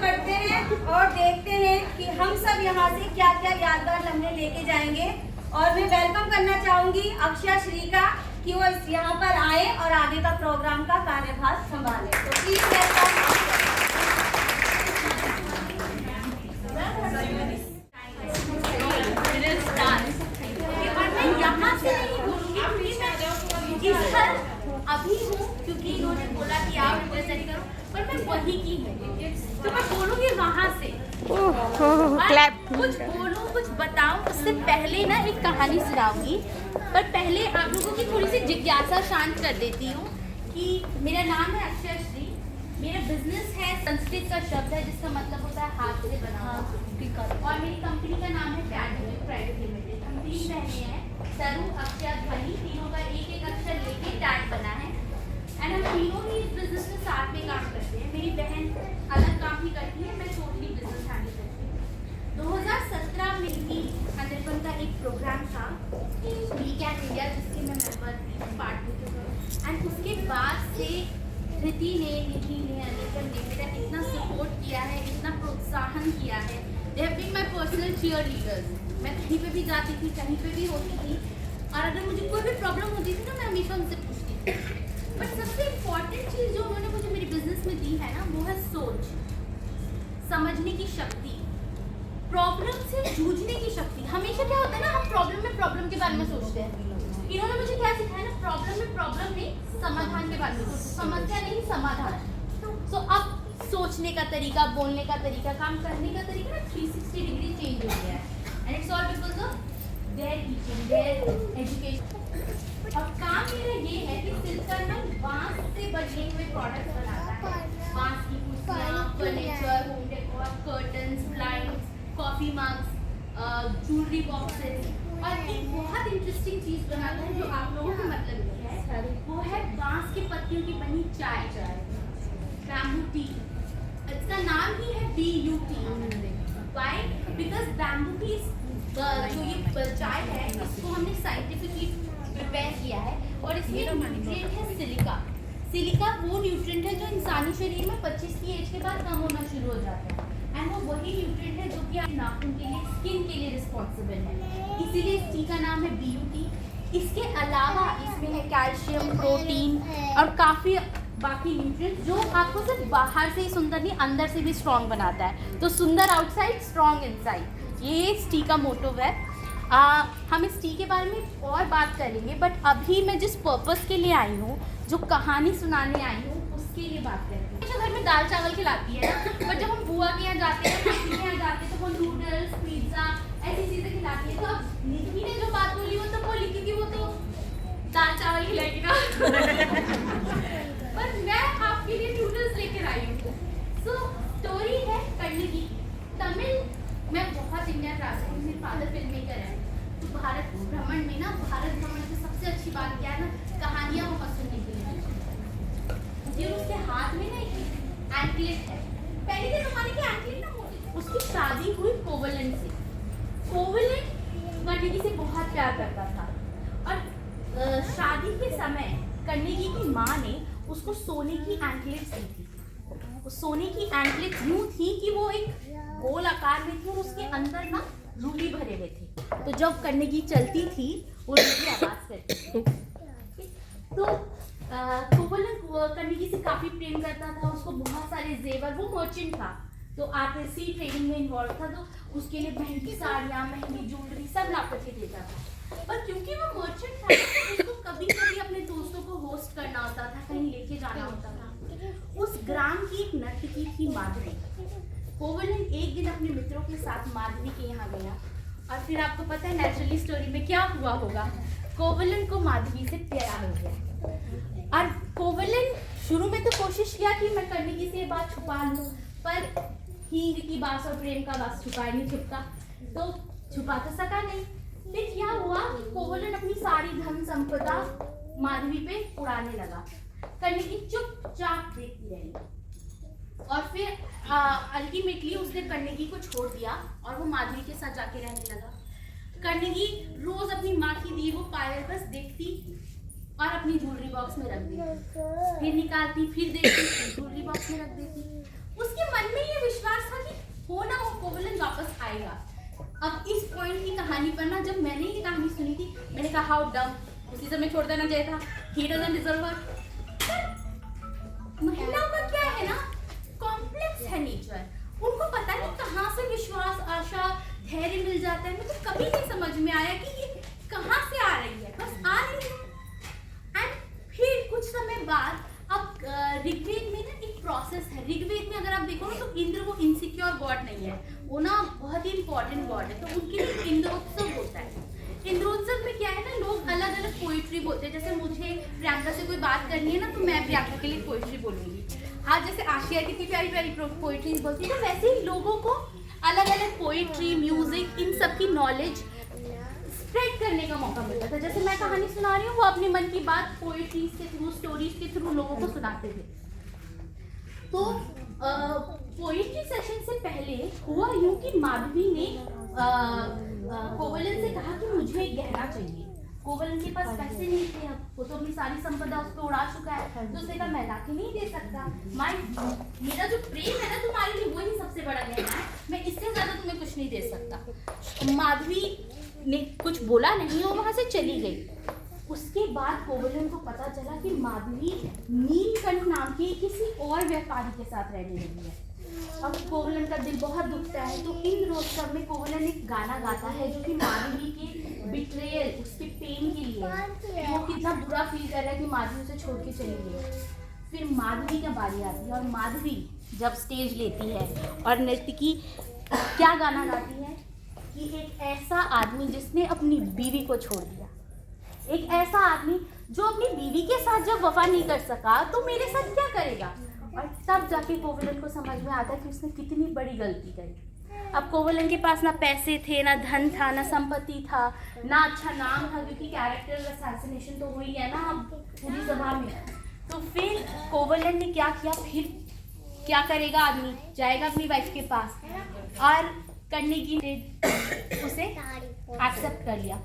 बढ़ते हैं और देखते हैं कि हम सब यहाँ से क्या क्या यादगार लम्हे लेके जाएंगे। और मैं वेलकम करना चाहूंगी अक्षया श्री का कि वो यहाँ पर आए और आगे का प्रोग्राम का कार्यभार संभाले। तो प्लीज वेलकम। मैं यहाँ से नहीं बोलूंगी क्योंकि मैं इस घर अभी हूँ, क्योंकि इन्होंने बोला कि आप रिप्रेजेंट करो, पर मैं वही की हूँ, तो मैं बोलूंगी वहाँ से। क्लैप। कुछ बोलूं, कुछ बताऊं, उससे पहले ना एक कहानी सुनाऊंगी। पर पहले आप लोगों की थोड़ी सी जिज्ञासा शांत कर देती हूँ कि मेरा नाम है अक्षया श्री, मेरा बिजनेस है, संस्कृत का शब्द है जिसका मतलब होता है हाथ से बना हुआ, और मेरी कंपनी का नाम है प्यार प्राइवेट लिमिटेड। हम 3 बहनें हैं, सरू, अक्षया, ध्वनि, तीनों का एक अक्षर लेके टैग बना है। एंड हम तीनों ही इस बिजनेस में साथ में काम करते हैं। मेरी बहन अलग काम ही करती है, मैं टोटली बिजनेस हैंडल करती हूँ। 2017 में ही अनिर्बन का एक प्रोग्राम था वी कैन इंडिया, जिसके मैं मेंबर थी, पार्ट थी। एंड उसके बाद से ऋति ने, निधि ने, अनिर्बन ने मेरा इतना सपोर्ट किया है, इतना प्रोत्साहन किया है। They have been my personal cheerleaders. मैं कहीं पे भी जाती थी, कहीं पे भी होती थी, और अगर मुझे कोई भी प्रॉब्लम होती थी ना, मैं हमेशा उनसे पूछती थी। बट सबसे इम्पॉर्टेंट चीज़ जो उन्होंने मुझे मेरे बिजनेस में दी है ना, वो है सोच, समझने की शक्ति, प्रॉब्लम से जूझने की शक्ति। हमेशा क्या होता है ना, हम प्रॉब्लम के बारे में सोचते हैं। इन्होंने मुझे क्या सिखाया ना, प्रॉब्लम नहीं, समाधान के बारे में सोचो, समस्या नहीं, समाधान। सो अब सोचने का तरीका, बोलने का तरीका, काम करने का तरीका ना 360 डिग्री चेंज हो गया है। And it's all because of their teaching, there education. और काम मेरा ये है कि सिल्कर ना बांस से बने हुए प्रोडक्ट्स बनाता है। बांस की कुर्सियाँ, furniture, home decor, curtains, blinds, coffee mugs, jewellery boxes, और एक बहुत इंटरेस्टिंग चीज़ बनाता है जो आप लोगों को मतलब है, वो है बांस के पत्तियों की बनी चाय, बैम्बू टी। इसका नाम ही है BUT। Why? Because bamboo tea जो ये चाय है, इसको हमने साइंटिफिकली प्रिपेयर किया है, और इसमें न्यूट्रिएंट है सिलिका। सिलिका वो न्यूट्रिएंट है जो इंसानी शरीर में 25 की एज के बाद कम होना शुरू हो जाता है। एंड वो वही न्यूट्रिएंट है जो कि आपके नाखून के लिए, स्किन के लिए रिस्पॉन्सिबल है, इसीलिए इस टी का नाम है BUT। इसके अलावा इसमें है कैल्शियम, प्रोटीन और काफ़ी बाकी न्यूट्रिएंट जो आपको सिर्फ बाहर से ही सुंदर नहीं, अंदर से भी स्ट्रॉन्ग बनाता है। तो सुंदर आउटसाइड, स्ट्रॉन्ग इनसाइड, ये इस टी का मोटिव है। हम इस टी के बारे में और बात करेंगे, बट अभी मैं जिस पर्पस के लिए आई हूँ, जो कहानी सुनाने आई हूँ, उसके लिए बात करेंगे। जो घर में दाल चावल खिलाती है ना, बट जब हम बुआ के यहाँ जाते हैं, मासी के यहाँ जाते हैं, तो वो नूडल्स, पिज्ज़ा ऐसी चीज़ें खिलाती है। तो अब निधि ने जो बात बोली वो तो बोली, क्योंकि वो तो दाल चावल खिलाएगी ना। पर मैं आपके लिए नूडल्स लेकर आई हूँ। सो स्टोरी है कर्णगी। तमिल मैं बहुत इंडिया ट्रैवल हूँ, मेरे फादर फिल्म मेकर है। तो भारत भ्रमण में ना, भारत भ्रमण की सबसे अच्छी बात क्या है ना, कहानियाँ बहुत सुनने के लिए मिलती हैं। उसके हाथ में ना एक एंकलेट है। पहले के ज़माने के एंकलेट ना, उसकी शादी हुई कोवलन से। कोवलन कर्णगी से बहुत प्यार करता था, और शादी के समय कर्णगी की माँ ने उसको सोने की एंकलेट्स दी थी। उस सोने की एंकलेट यूं थी कि वो एक गोल आकार में थी और उसके अंदर ना रूबी भरे हुए थे। तो जब कर्णगी चलती थी वो रूबी आवाज करती थी। तो कोवलन कर्णगी से काफी प्रेम करता था, उसको बहुत सारे जेवर, वो मर्चेंट था तो आरटीसी ट्रेडिंग में इन्वॉल्व था, तो उसके लिए महंगी साड़ियाँ, महंगी ज्वेलरी सब ला करके देता था। पर क्योंकि वो मर्चेंट था तो उसको कभी कभी अपने दोस्तों को होस्ट करना होता था, कहीं लेके जाना होता था। उस ग्राम की एक नर्तकी थी माधवी। कोवलन एक दिन अपने मित्रों के साथ माधवी के यहाँ गया, और फिर आपको पता है नेचुरली स्टोरी में क्या हुआ होगा। कोवलन को माधवी से प्यार हो गया, और कोवलन शुरू में तो कोशिश किया कि मैं कर्णगी से ये बात छुपा लूँ, पर हींग की बात और प्रेम का बात छुपा नहीं छुपता, तो छुपा तो सका नहीं। फिर क्या हुआ कि कोवलन अपनी सारी धन संपदा माधवी पे उड़ाने लगा। कर्णगी चुपचाप देखती रही, और फिर अल्टीमेटली उसने कर्णगी को छोड़ दिया और वो माधवी के साथ जाके रहने लगा। कर्णगी रोज अपनी माँ की दी वो पायल बस देखती और अपनी ज्वेलरी बॉक्स में रख देती, फिर निकालती, फिर देखती, ज्वेलरी बॉक्स में रख देती। उसके मन में ये विश्वास था कि हो ना हो कोवलन वापस आएगा। अब इस पॉइंट की कहानी पर ना, जब मैंने ये कहानी सुनी थी, मैंने कहा हाउ डम, उसी समय छोड़ देना चाहिए था, ही डजंट डिजर्व हर। महिलाओं का क्या है ना, कॉम्प्लेक्स है नेचर, उनको पता नहीं कहाँ से विश्वास, आशा, धैर्य मिल जाता है। मुझे कभी नहीं समझ में आया कि ये कहाँ से आ रही है, बस आ रही है। एंड फिर कुछ समय बाद, अब ऋग्वेद में ना एक प्रोसेस है। ऋग्वेद में अगर आप देखो ना, तो इंद्र वो इनसिक्योर गॉड नहीं है, वो ना बहुत ही इंपॉर्टेंट गॉड है। तो उनके लिए इंद्रोत्सव होता है। इंद्रोत्सव में क्या है ना, लोग अलग अलग पोइट्री बोलते हैं। जैसे मुझे प्रियंका से कोई बात करनी है ना, तो मैं प्रियंका के लिए पोइट्री बोलूंगी। हाँ, जैसे आशिया कितनी प्यारी प्यारी पोइट्री बोलती है, तो वैसे ही लोगों को अलग अलग पोइट्री, म्यूजिक, इन सब की नॉलेज स्प्रेड करने का मौका मिलता था। जैसे मैं कहानी सुना रही हूँ, वो अपने मन की बात पोइट्रीज के थ्रू, स्टोरीज के थ्रू लोगों को सुनाते थे। तो पोइट्री सेशन से पहले हुआ यूं कि माधवी ने कोवलन से कहा कि मुझे एक गहना चाहिए। कोवलन के पास पैसे नहीं थे, अब वो तो अपनी सारी संपदा उस पर उड़ा चुका है, तो उसने कहा मैं लाके नहीं दे सकता, मेरा जो प्रेम है ना तुम्हारे लिए, वही सबसे बड़ा गहना है, मैं इससे ज्यादा तुम्हें कुछ नहीं दे सकता। माधवी ने कुछ बोला नहीं और वहां से चली गई। उसके बाद कोवलन को पता चला कि माधवी नीलकंठ नाम के किसी और व्यापारी के साथ रहने लगी है। अब कोवलन का दिल बहुत दुखता है, तो इंद्रोत्सव में कोवलन एक गाना गाता है जो कि माधवी के बिट्रेयल, उसके पेन के लिए, वो कितना बुरा फील कर रहा है कि माधवी उसे छोड़ के चली गई। फिर माधवी का बारी आती है, और माधवी जब स्टेज लेती है और नर्तकी क्या गाना गाती है कि एक ऐसा आदमी जिसने अपनी बीवी को छोड़ दिया, एक ऐसा आदमी जो अपनी बीवी के साथ जब वफा नहीं कर सका, तो मेरे साथ क्या करेगा। और तब जाके कोवलन को समझ में आता कि उसने कितनी बड़ी गलती करी। अब कोवलन के पास ना पैसे थे, ना धन था, ना संपत्ति था, ना अच्छा नाम था, क्योंकि कैरेक्टर असैसिनेशन तो हुई है ना अब पूरी सभा में। तो फिर कोवलन ने क्या किया, फिर क्या करेगा आदमी, जाएगा अपनी वाइफ के पास, और कर्णगी ने उसे एक्सेप्ट कर लिया।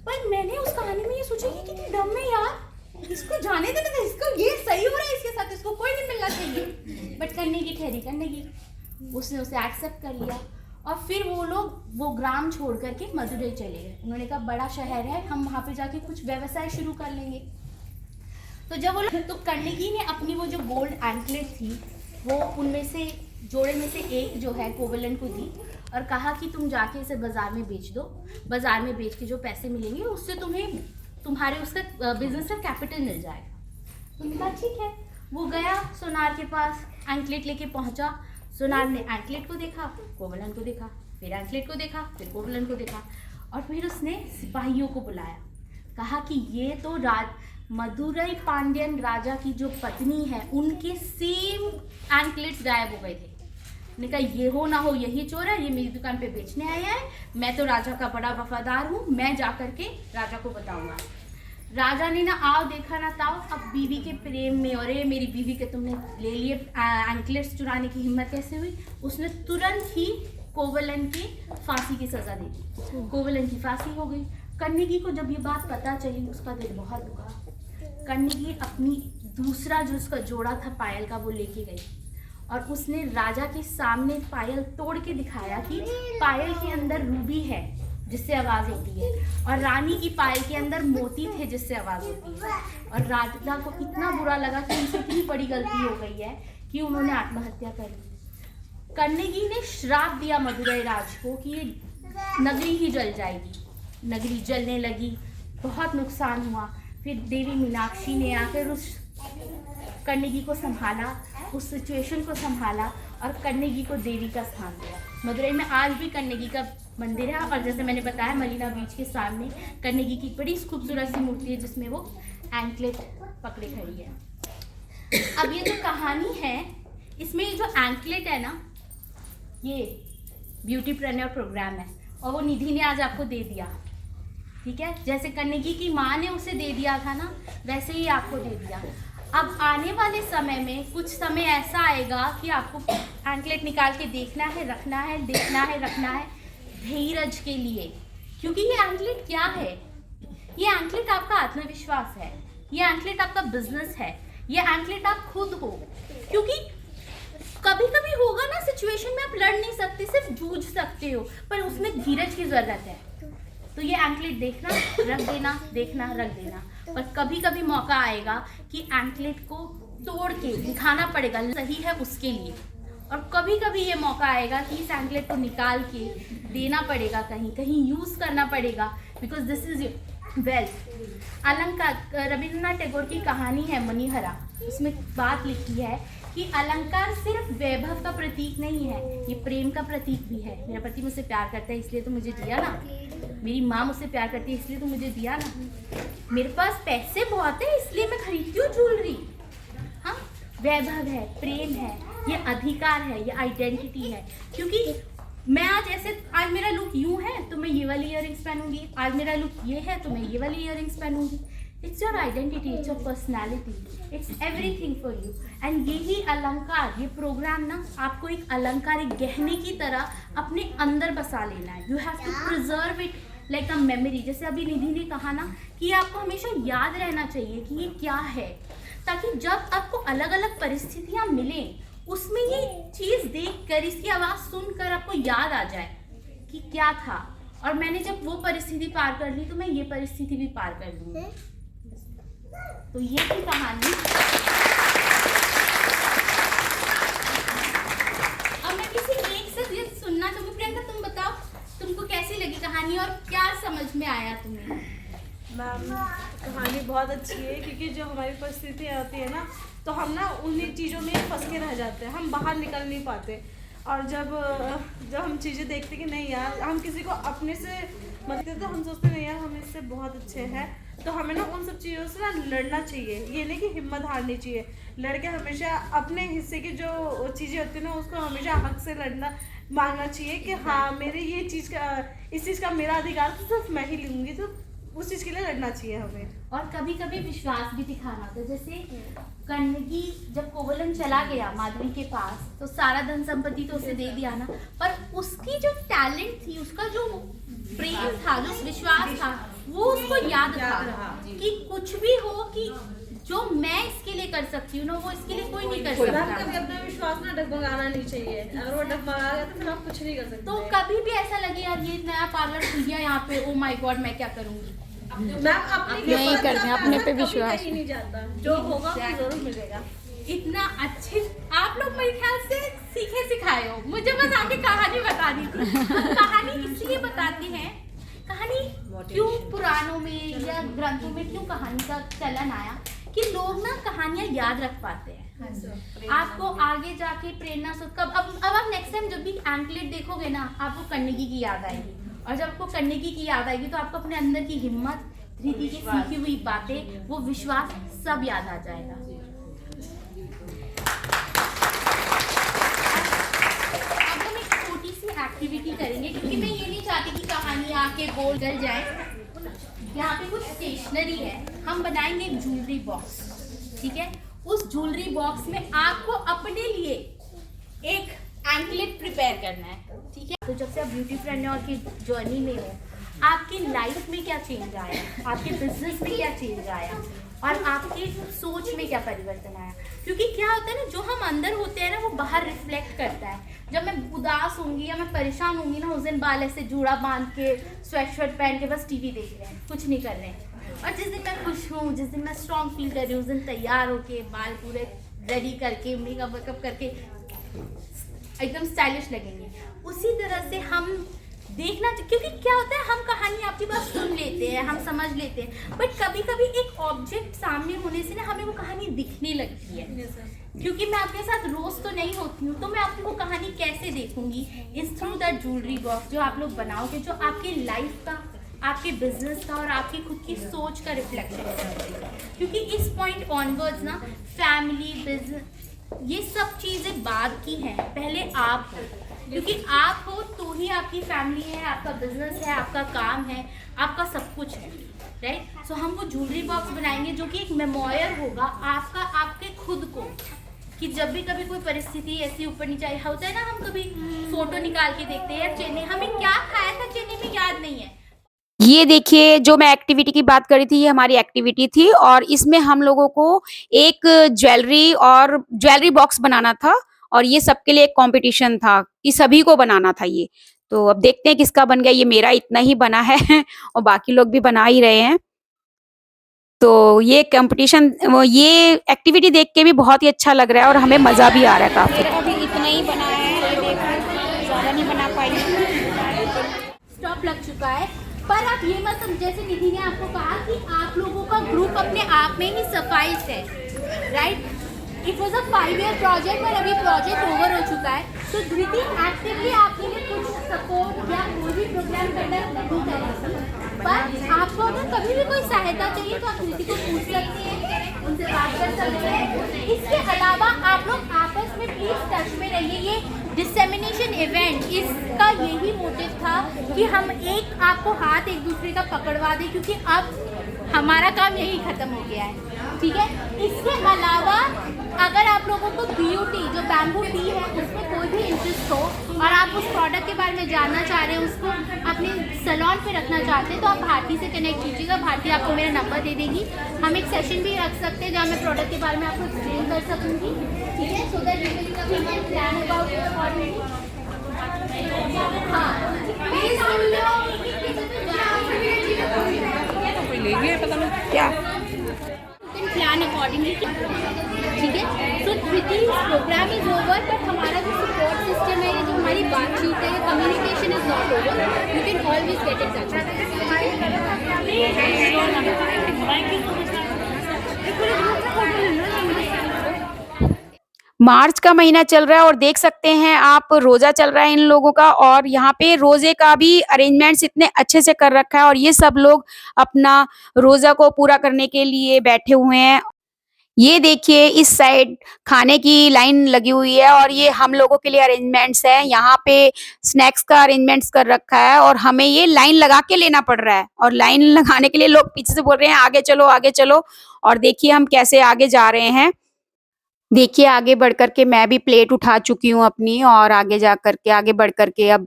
पर मैंने उस कहानी में ये सोचा कि कितनी डम है यार, इसको जाने देना था, इसको ये सही हो रहा है इसके साथ, इसको कोई नहीं मिलना चाहिए। बट कर्णगी ठहरी कर्णगी, उसने उसे एक्सेप्ट कर लिया। और फिर वो लोग वो ग्राम छोड़ करके मदुरई चले गए। उन्होंने कहा बड़ा शहर है, हम वहाँ पे जाके कुछ व्यवसाय शुरू कर लेंगे। तो जब वो लोग, तो कर्णगी ने अपनी वो जो गोल्ड एंकलेट थी, वो उनमें से जोड़े में से एक जो है कोवलन को दी, और कहा कि तुम जाके इसे बाज़ार में बेच दो, बाज़ार में बेच के जो पैसे मिलेंगे उससे तुम्हें तुम्हारे उसका बिजनेस का कैपिटल मिल जाएगा। तो कहा ठीक है। वो गया सोनार के पास, एंकलेट लेके पहुंचा। सोनार ने एंकलेट को देखा, कोवलन को देखा, फिर एंकलेट को देखा, फिर कोवलन को देखा, और फिर उसने सिपाहियों को बुलाया। कहा कि ये तो मदुरई पांड्यन राजा की जो पत्नी है उनके सेम एंकलेट्स गायब हो गए थे। ने कहा ये हो ना हो यही चोर है, ये मेरी दुकान पे बेचने आया है, मैं तो राजा का बड़ा वफादार हूँ, मैं जा करके राजा को बताऊंगा। राजा ने ना आओ देखा ना ताओ, अब बीवी के प्रेम में, और मेरी बीवी के तुमने ले लिए एंकलेट्स चुराने की हिम्मत कैसे हुई। उसने तुरंत ही कोवलन की फांसी की सजा दे दी। कोवलन की फांसी हो गई। कन्नेगी को जब ये बात पता चली उसका दिल बहुत दुखा। कन्नेगी अपनी दूसरा जो उसका जोड़ा था पायल का वो लेके गई, और उसने राजा के सामने पायल तोड़ के दिखाया कि पायल के अंदर रूबी है जिससे आवाज़ होती है, और रानी की पायल के अंदर मोती थे जिससे आवाज़ होती है। और राजा को इतना बुरा लगा कि उनसे इतनी बड़ी गलती हो गई है कि उन्होंने आत्महत्या कर ली। कन्नेगी ने श्राप दिया मदुरई राज को कि ये नगरी ही जल जाएगी। नगरी जलने लगी, बहुत नुकसान हुआ। फिर देवी मीनाक्षी ने आकर उस कन्नेगी को संभाला, उस सिचुएशन को संभाला, और कन्नेगी को देवी का स्थान दिया। मदुरई में आज भी कन्नेगी का मंदिर है, और जैसे मैंने बताया मरीना बीच के सामने कन्नेगी की बड़ी खूबसूरत सी मूर्ति है जिसमें वो एंकलेट पकड़े खड़ी है। अब ये जो कहानी है इसमें ये जो एंकलेट है ना, ये ब्यूटीप्रेन्योर प्रोग्राम है, और वो निधि ने आज आपको दे दिया। ठीक है, जैसे कन्नेगी की माँ ने उसे दे दिया था ना, वैसे ही आपको दे दिया। अब आने वाले समय में कुछ समय ऐसा आएगा कि आपको एंकलेट निकाल के देखना है, रखना है, देखना है, रखना है, धीरज के लिए। क्योंकि ये एंकलेट क्या है? ये एंकलेट आपका आत्मविश्वास है, ये एंकलेट आपका बिजनेस है, ये एंकलेट आप खुद हो। क्योंकि कभी कभी होगा ना सिचुएशन में आप लड़ नहीं सकते, सिर्फ जूझ सकते हो, पर उसमें धीरज की जरूरत है। तो ये एंकलेट देखना, रख देना, देखना, रख देना। पर कभी कभी मौका आएगा कि एंकलेट को तोड़ के दिखाना पड़ेगा, सही है उसके लिए। और कभी कभी ये मौका आएगा कि इस एंकलेट को निकाल के देना पड़ेगा, कहीं कहीं यूज़ करना पड़ेगा, बिकॉज दिस इज वेल्थ। अलंकार, रविंद्रनाथ टैगोर की कहानी है मणिहारा, उसमें बात लिखी है कि अलंकार सिर्फ वैभव का प्रतीक नहीं है, ये प्रेम का प्रतीक भी है। मेरा पति मुझसे प्यार करता है इसलिए तो मुझे दिया ना, मेरी माँ मुझसे प्यार करती है इसलिए तो मुझे दिया ना, मेरे पास पैसे बहुत है इसलिए मैं खरीदती हूँ ज्वेलरी। हाँ, वैभव है, प्रेम है, ये अधिकार है, ये आइडेंटिटी है। क्योंकि मैं आज मेरा लुक यूँ है तो मैं ये वाली इयररिंग्स पहनूंगी, आज मेरा लुक ये है तो मैं ये वाली इयररिंग्स पहनूंगी। It's your identity, it's your personality, it's everything for you. And यही अलंकार, ये प्रोग्राम ना आपको एक अलंकार, एक गहने की तरह अपने अंदर बसा लेना है। You have to preserve it like a memory. जैसे अभी निधि ने कहा ना कि आपको हमेशा याद रहना चाहिए कि ये क्या है, ताकि जब आपको अलग अलग परिस्थितियाँ मिलें उसमें ये चीज़ देखकर, इसकी आवाज़ सुनकर आपको याद आ जाए कि क्या था, और मैंने जब वो परिस्थिति पार कर ली तो मैं ये परिस्थिति भी पार कर लूँगी। तो ये थी कहानी। अब मैं किसी एक से ये सुनना चाहूँगी। प्रियंका तुम बताओ, तुमको कैसी लगी कहानी और क्या समझ में आया तुम्हें? मैम, कहानी बहुत अच्छी है, क्योंकि जो हमारी परिस्थिति आती है ना तो हम ना उन्हीं चीज़ों में फंस के रह जाते हैं, हम बाहर निकल नहीं पाते। और जब हम चीज़ें देखते कि नहीं यार, हम किसी को अपने से मतलब तो हम सोचते नहीं यार हम इससे बहुत अच्छे हैं, तो हमें ना उन सब चीज़ों से ना लड़ना चाहिए। ये नहीं कि हिम्मत हारनी चाहिए, लड़के हमेशा अपने हिस्से की जो चीज़ें होती है ना उसको हमेशा हक से लड़ना, मांगना चाहिए कि हाँ मेरे ये चीज़ का, इस चीज़ का मेरा अधिकार तो सिर्फ मैं ही लूँगी, तो उस चीज़ के लिए लड़ना चाहिए हमें। और कभी कभी विश्वास भी दिखाना होता है। जैसे कन्नेगी जब कोवलन चला गया माधवी के पास तो सारा धन संपत्ति तो उसे दे दिया ना, पर उसकी जो टैलेंट थी, उसका जो प्रेम था, जो विश्वास था, वो उसको याद था कि कुछ भी हो कि जो मैं इसके लिए कर सकती हूँ ना वो इसके लिए कोई नहीं कर सकता। कभी अपना विश्वास ना डगमगाना नहीं चाहिए, अगर वो डगमगा गया तो फिर आप कुछ नहीं कर सकते। तो कभी भी ऐसा लगे यार ये नया पार्लर खुल गया यहाँ पे, ओ माय गॉड मैं क्या करूँगी, मैम अपने नहीं करते, अपने पे विश्वास नहीं जाता, जो होगा वो जरूर मिलेगा। इतना अच्छे आप लोग मेरे ख्याल से सीखे सिखाए हो, मुझे बस आगे कहानी बतानी थी। हम कहानी इसलिए बताते हैं, कहानी क्यों पुराणों में या ग्रंथों में क्यों कहानी का चलन आया कि लोग ना कहानियां याद रख पाते हैं। आपको आगे जाके प्रेरणा से कब अब आप नेक्स्ट टाइम जब भी एंकलेट देखोगे ना, आपको कार्नेगी की याद आएगी, और जब आपको कार्नेगी की याद आएगी तो आपको अपने अंदर की हिम्मत, धृति की सीखी हुई बातें, वो विश्वास सब याद आ जाएगा। अब हम एक छोटी सी एक्टिविटी करेंगे, क्योंकि मैं ये नहीं चाहती कि कहानी आके गोल गल जाए। यहाँ पे कुछ स्टेशनरी है, हम बनाएंगे एक ज्वेलरी बॉक्स, ठीक है। उस ज्वेलरी बॉक्स में आपको अपने लिए एक एंकलेट प्रिपेयर करना है, ठीक है। तो जब से आप ब्यूटीप्रेन्योर की जर्नी में हो, आपकी लाइफ में क्या चेंज आया, आपके बिजनेस में क्या चेंज आया, और आपकी सोच में क्या परिवर्तन आया। क्योंकि क्या होता है ना, जो हम अंदर होते हैं ना, वो बाहर रिफ्लेक्ट करता है। जब मैं उदास होंगी या मैं परेशान होंगी ना, उस दिन बाल ऐसे जूड़ा बांध के, स्वेटशर्ट पहन के बस टीवी देख रहे हैं, कुछ नहीं कर रहे हैं। और जिस दिन मैं खुश हूँ, जिस दिन मैं स्ट्रॉन्ग फील कर रही हूँ, उस दिन तैयार होके, बाल पूरे रेडी करके, मेकअप वेकअप करके एकदम स्टाइलिश लगेंगे। उसी तरह से हम देखना, क्योंकि क्या होता है, हम कहानी आपकी बात सुन लेते हैं, हम समझ लेते हैं, बट कभी कभी एक ऑब्जेक्ट सामने होने से ना हमें वो कहानी दिखने लगती है। क्योंकि मैं आपके साथ रोज तो नहीं होती हूँ, तो मैं आपकी वो कहानी कैसे देखूंगी, is through that jewellery box जो आप लोग बनाओगे, जो आपकी लाइफ का, आपके बिजनेस का और आपकी खुद की सोच का रिफ्लेक्शन है। क्योंकि इस पॉइंट ऑनवर्ड्स ना फैमिली, बिजनेस, ये सब चीज़ें बाद की हैं, पहले आप हो। क्योंकि आप हो तो ही आपकी फैमिली है, आपका बिजनेस है, आपका काम है, आपका सब कुछ है, राइट। सो हम वो ज्वेलरी बॉक्स बनाएंगे जो कि एक मेमोयर होगा आपका, आपके खुद को, कि जब भी कभी कोई परिस्थिति ऐसी ऊपर नीचे आई होता है ना, हम कभी फोटो निकाल के देखते हैं, यार चेन्नई हमें क्या खाया था चेन्नई में याद नहीं है। ये देखिए, जो मैं एक्टिविटी की बात करी थी, ये हमारी एक्टिविटी थी, और इसमें हम लोगों को एक ज्वेलरी बॉक्स बनाना था, और ये सबके लिए एक कंपटीशन था कि सभी को बनाना था ये। तो अब देखते हैं किसका बन गया। ये मेरा इतना ही बना है और बाकी लोग भी बना ही रहे हैं। तो ये कंपटीशन, ये एक्टिविटी देख के भी बहुत ही अच्छा लग रहा है और हमें मज़ा भी आ रहा है काफ़ी। मेरा भी इतना ही बना है, ये देखो, ज़्यादा नहीं बना पाई। स्टॉप लग चुका है, पर आप ये मत समझ, जैसे निधि ने आपको कहा कि आप लोगों का ग्रुप अपने आप में ही सफाइस है, right. It was a 5 year project और अभी प्रोजेक्ट ओवर हो चुका है। तो धृति एक्टिवली आपके लिए कुछ सपोर्ट या कोई भी प्रोग्राम कंडक्ट नहीं करेगी, पर आपको अगर कभी भी कोई सहायता चाहिए तो आप धृति को पूछ सकते हैं, उनसे बात कर सकते हैं। इसके अलावा आप लोग आपस में प्लीज टच में रहिए। ये डिसेमिनेशन इवेंट, इसका यही मोटिव था कि हम एक आपको हाथ एक दूसरे का पकड़वा दें, क्योंकि अब हमारा काम यही खत्म हो गया है, ठीक है। इसके अलावा अगर आप लोगों को BUT जो बैम्बू टी है उसमें कोई भी इंटरेस्ट हो और आप उस प्रोडक्ट के बारे में जानना चाह रहे हैं, उसको अपने सैलून पे रखना चाहते हैं, तो आप भारती से कनेक्ट कीजिएगा। भारती आपको मेरा नंबर दे देगी। हम एक सेशन भी रख सकते हैं जहाँ मैं प्रोडक्ट के बारे में आपको एक्सप्लेन कर सकूँगी, ठीक है। So that we can plan about it already. हाँ, प्लान अकॉर्डिंगली, ठीक है। So Dhriti programme is over, but हमारा जो सपोर्ट सिस्टम है, जो हमारी बातचीत है, communication is not over. You can always get in touch. मार्च का महीना चल रहा है और देख सकते हैं आप, रोजा चल रहा है इन लोगों का, और यहाँ पे रोजे का भी अरेंजमेंट्स इतने अच्छे से कर रखा है, और ये सब लोग अपना रोजा को पूरा करने के लिए बैठे हुए हैं। ये देखिए, इस साइड खाने की लाइन लगी हुई है और ये हम लोगों के लिए अरेंजमेंट्स है। यहाँ पे स्नैक्स का अरेंजमेंट्स कर रखा है और हमें ये लाइन लगा के लेना पड़ रहा है, और लाइन लगाने के लिए लोग पीछे से बोल रहे हैं आगे चलो आगे चलो। और देखिए हम कैसे आगे जा रहे हैं। देखिए आगे बढ़ कर के मैं भी प्लेट उठा चुकी हूँ अपनी, और आगे जा कर के, आगे बढ़ कर के अब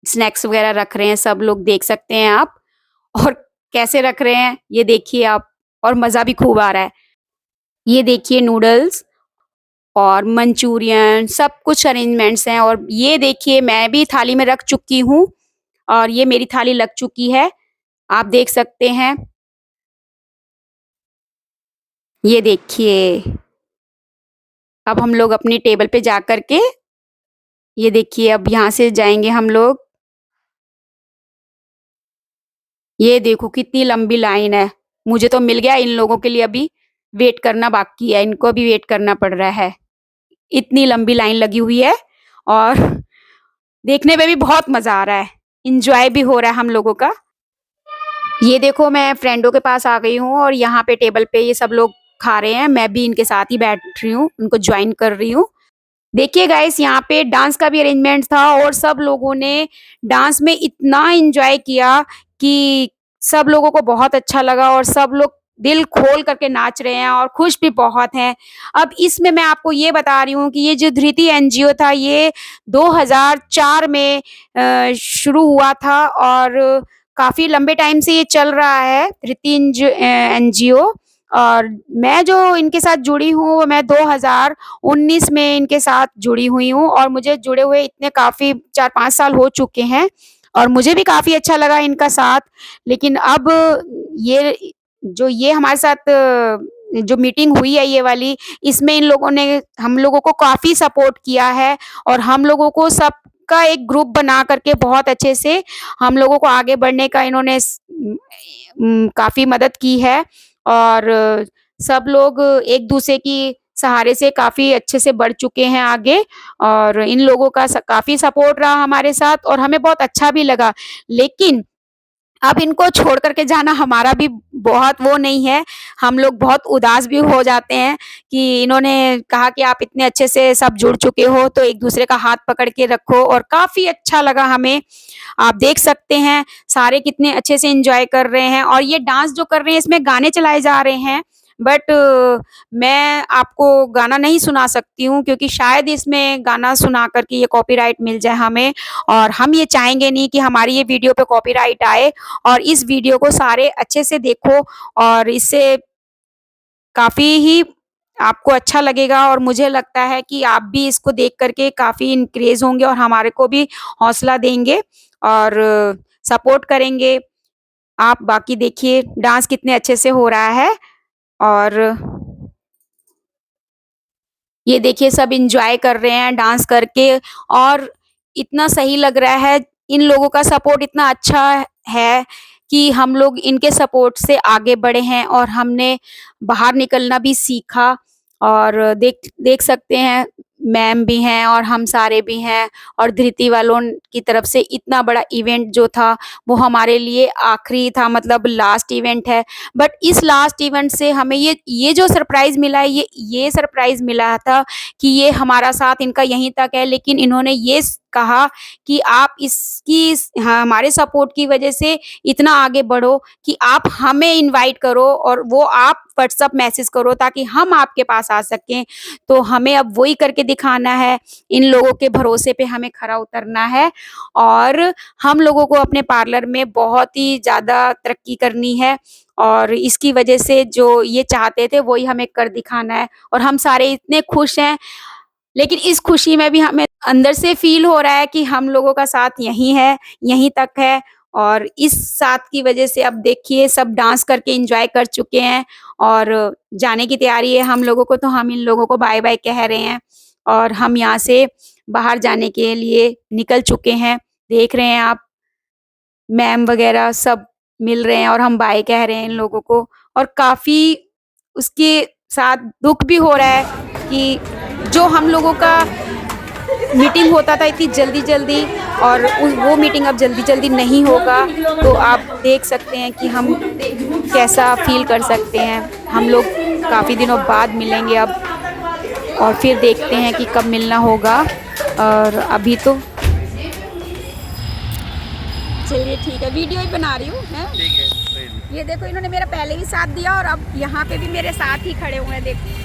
स्नैक्स वगैरह रख रहे हैं सब लोग, देख सकते हैं आप। और कैसे रख रहे हैं ये देखिए आप, और मज़ा भी खूब आ रहा है। ये देखिए नूडल्स और मंचूरियन, सब कुछ अरेंजमेंट्स हैं। और ये देखिए मैं भी थाली में रख चुकी हूँ, और ये मेरी थाली लग चुकी है, आप देख सकते हैं। ये देखिए अब हम लोग अपनी टेबल पे जा कर के, ये देखिए अब यहाँ से जाएंगे हम लोग। ये देखो कितनी लंबी लाइन है। मुझे तो मिल गया, इन लोगों के लिए अभी वेट करना बाकी है, इनको भी वेट करना पड़ रहा है। इतनी लंबी लाइन लगी हुई है और देखने में भी बहुत मजा आ रहा है, इंजॉय भी हो रहा है हम लोगों का। ये देखो मैं फ्रेंडों के पास आ गई हूँ और यहाँ पे टेबल पे ये सब लोग खा रहे हैं, मैं भी इनके साथ ही बैठ रही हूँ, उनको ज्वाइन कर रही हूँ। देखिए गाइस यहाँ पे डांस का भी अरेंजमेंट था और सब लोगों ने डांस में इतना एंजॉय किया कि सब लोगों को बहुत अच्छा लगा और सब लोग दिल खोल करके नाच रहे हैं और खुश भी बहुत हैं। अब इसमें मैं आपको ये बता रही हूँ कि ये जो धृति एनजीओ था ये 2004 में शुरू हुआ था और काफी लंबे टाइम से ये चल रहा है धृति एनजीओ। और मैं जो इनके साथ जुड़ी हूँ वो मैं 2019 में इनके साथ जुड़ी हुई हूँ और मुझे जुड़े हुए इतने काफी 4-5 साल हो चुके हैं और मुझे भी काफी अच्छा लगा इनका साथ। लेकिन अब ये हमारे साथ जो मीटिंग हुई है ये वाली, इसमें इन लोगों ने हम लोगों को काफी सपोर्ट किया है और हम लोगों को सबका एक ग्रुप बना करके बहुत अच्छे से हम लोगों को आगे बढ़ने का इन्होंने काफी मदद की है और सब लोग एक दूसरे की सहारे से काफी अच्छे से बढ़ चुके हैं आगे और इन लोगों का काफी सपोर्ट रहा हमारे साथ और हमें बहुत अच्छा भी लगा। लेकिन अब इनको छोड़ करके जाना हमारा भी बहुत वो नहीं है, हम लोग बहुत उदास भी हो जाते हैं कि इन्होंने कहा कि आप इतने अच्छे से सब जुड़ चुके हो तो एक दूसरे का हाथ पकड़ के रखो और काफी अच्छा लगा हमें। आप देख सकते हैं सारे कितने अच्छे से एंजॉय कर रहे हैं और ये डांस जो कर रहे हैं इसमें गाने चलाए जा रहे हैं, बट मैं आपको गाना नहीं सुना सकती हूँ क्योंकि शायद इसमें गाना सुना करके ये कॉपीराइट मिल जाए हमें और हम ये चाहेंगे नहीं कि हमारी ये वीडियो पे कॉपीराइट आए। और इस वीडियो को सारे अच्छे से देखो और इससे काफी ही आपको अच्छा लगेगा और मुझे लगता है कि आप भी इसको देख करके काफी इंक्रेज होंगे और हमारे को भी हौसला देंगे और सपोर्ट करेंगे। आप बाकी देखिए डांस कितने अच्छे से हो रहा है और ये देखिए सब एंजॉय कर रहे हैं डांस करके और इतना सही लग रहा है। इन लोगों का सपोर्ट इतना अच्छा है कि हम लोग इनके सपोर्ट से आगे बढ़े हैं और हमने बाहर निकलना भी सीखा और देख सकते हैं मैम भी हैं और हम सारे भी हैं और धृति वालों की तरफ से इतना बड़ा इवेंट जो था वो हमारे लिए आखिरी था, मतलब लास्ट इवेंट है। बट इस लास्ट इवेंट से हमें ये जो सरप्राइज मिला है ये सरप्राइज मिला था कि ये हमारा साथ इनका यहीं तक है, लेकिन इन्होंने ये कहा कि आप हमारे सपोर्ट की वजह से इतना आगे बढ़ो कि आप हमें इनवाइट करो और वो आप व्हाट्सएप मैसेज करो ताकि हम आपके पास आ सकें। तो हमें अब वही करके दिखाना है, इन लोगों के भरोसे पे हमें खरा उतरना है और हम लोगों को अपने पार्लर में बहुत ही ज़्यादा तरक्की करनी है और इसकी वजह से जो ये चाहते थे वही हमें कर दिखाना है और हम सारे इतने खुश हैं। लेकिन इस खुशी में भी हमें अंदर से फील हो रहा है कि हम लोगों का साथ यहीं है, यहीं तक है और इस साथ की वजह से अब देखिए सब डांस करके एंजॉय कर चुके हैं और जाने की तैयारी है हम लोगों को। तो हम इन लोगों को बाय बाय कह रहे हैं और हम यहाँ से बाहर जाने के लिए निकल चुके हैं। देख रहे हैं आप मैम वगैरह सब मिल रहे हैं और हम बाय कह रहे हैं इन लोगों को और काफ़ी उसके साथ दुख भी हो रहा है कि जो हम लोगों का मीटिंग होता था इतनी जल्दी और वो मीटिंग अब जल्दी नहीं होगा। तो आप देख सकते हैं कि हम कैसा फील कर सकते हैं। हम लोग काफ़ी दिनों बाद मिलेंगे अब और फिर देखते हैं कि कब मिलना होगा। और अभी तो चलिए ठीक है, वीडियो ही बना रही हूँ मैं। ठीक है, सही है। ये देखो इन्होंने मेरा पहले ही साथ दिया और अब यहाँ पे भी मेरे साथ ही खड़े हुए हैं। देखो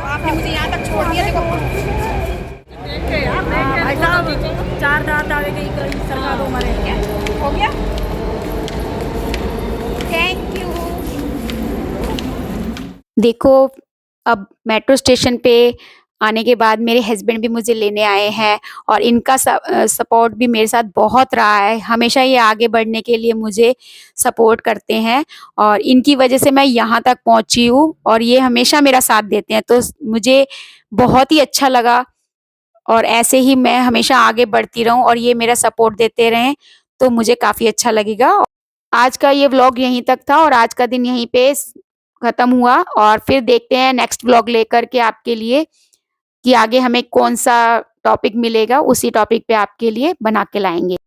आपने मुझे यहाँ तक छोड़ दिया। देखो भाई साहब 4 दांत आगे कहीं सरका दो हमारे, क्या हो गया? Thank you. देखो अब मेट्रो स्टेशन पे आने के बाद मेरे हस्बैंड भी मुझे लेने आए हैं और इनका सपोर्ट भी मेरे साथ बहुत रहा है। हमेशा ये आगे बढ़ने के लिए मुझे सपोर्ट करते हैं और इनकी वजह से मैं यहाँ तक पहुँची हूँ और ये हमेशा मेरा साथ देते हैं। तो मुझे बहुत ही अच्छा लगा और ऐसे ही मैं हमेशा आगे बढ़ती रहूँ और ये मेरा सपोर्ट देते रहें तो मुझे काफ़ी अच्छा लगेगा। आज का ये व्लॉग यहीं तक था और आज का दिन यहीं पे खत्म हुआ और फिर देखते हैं नेक्स्ट व्लॉग लेकर के आपके लिए कि आगे हमें कौन सा टॉपिक मिलेगा, उसी टॉपिक पे आपके लिए बना के लाएंगे।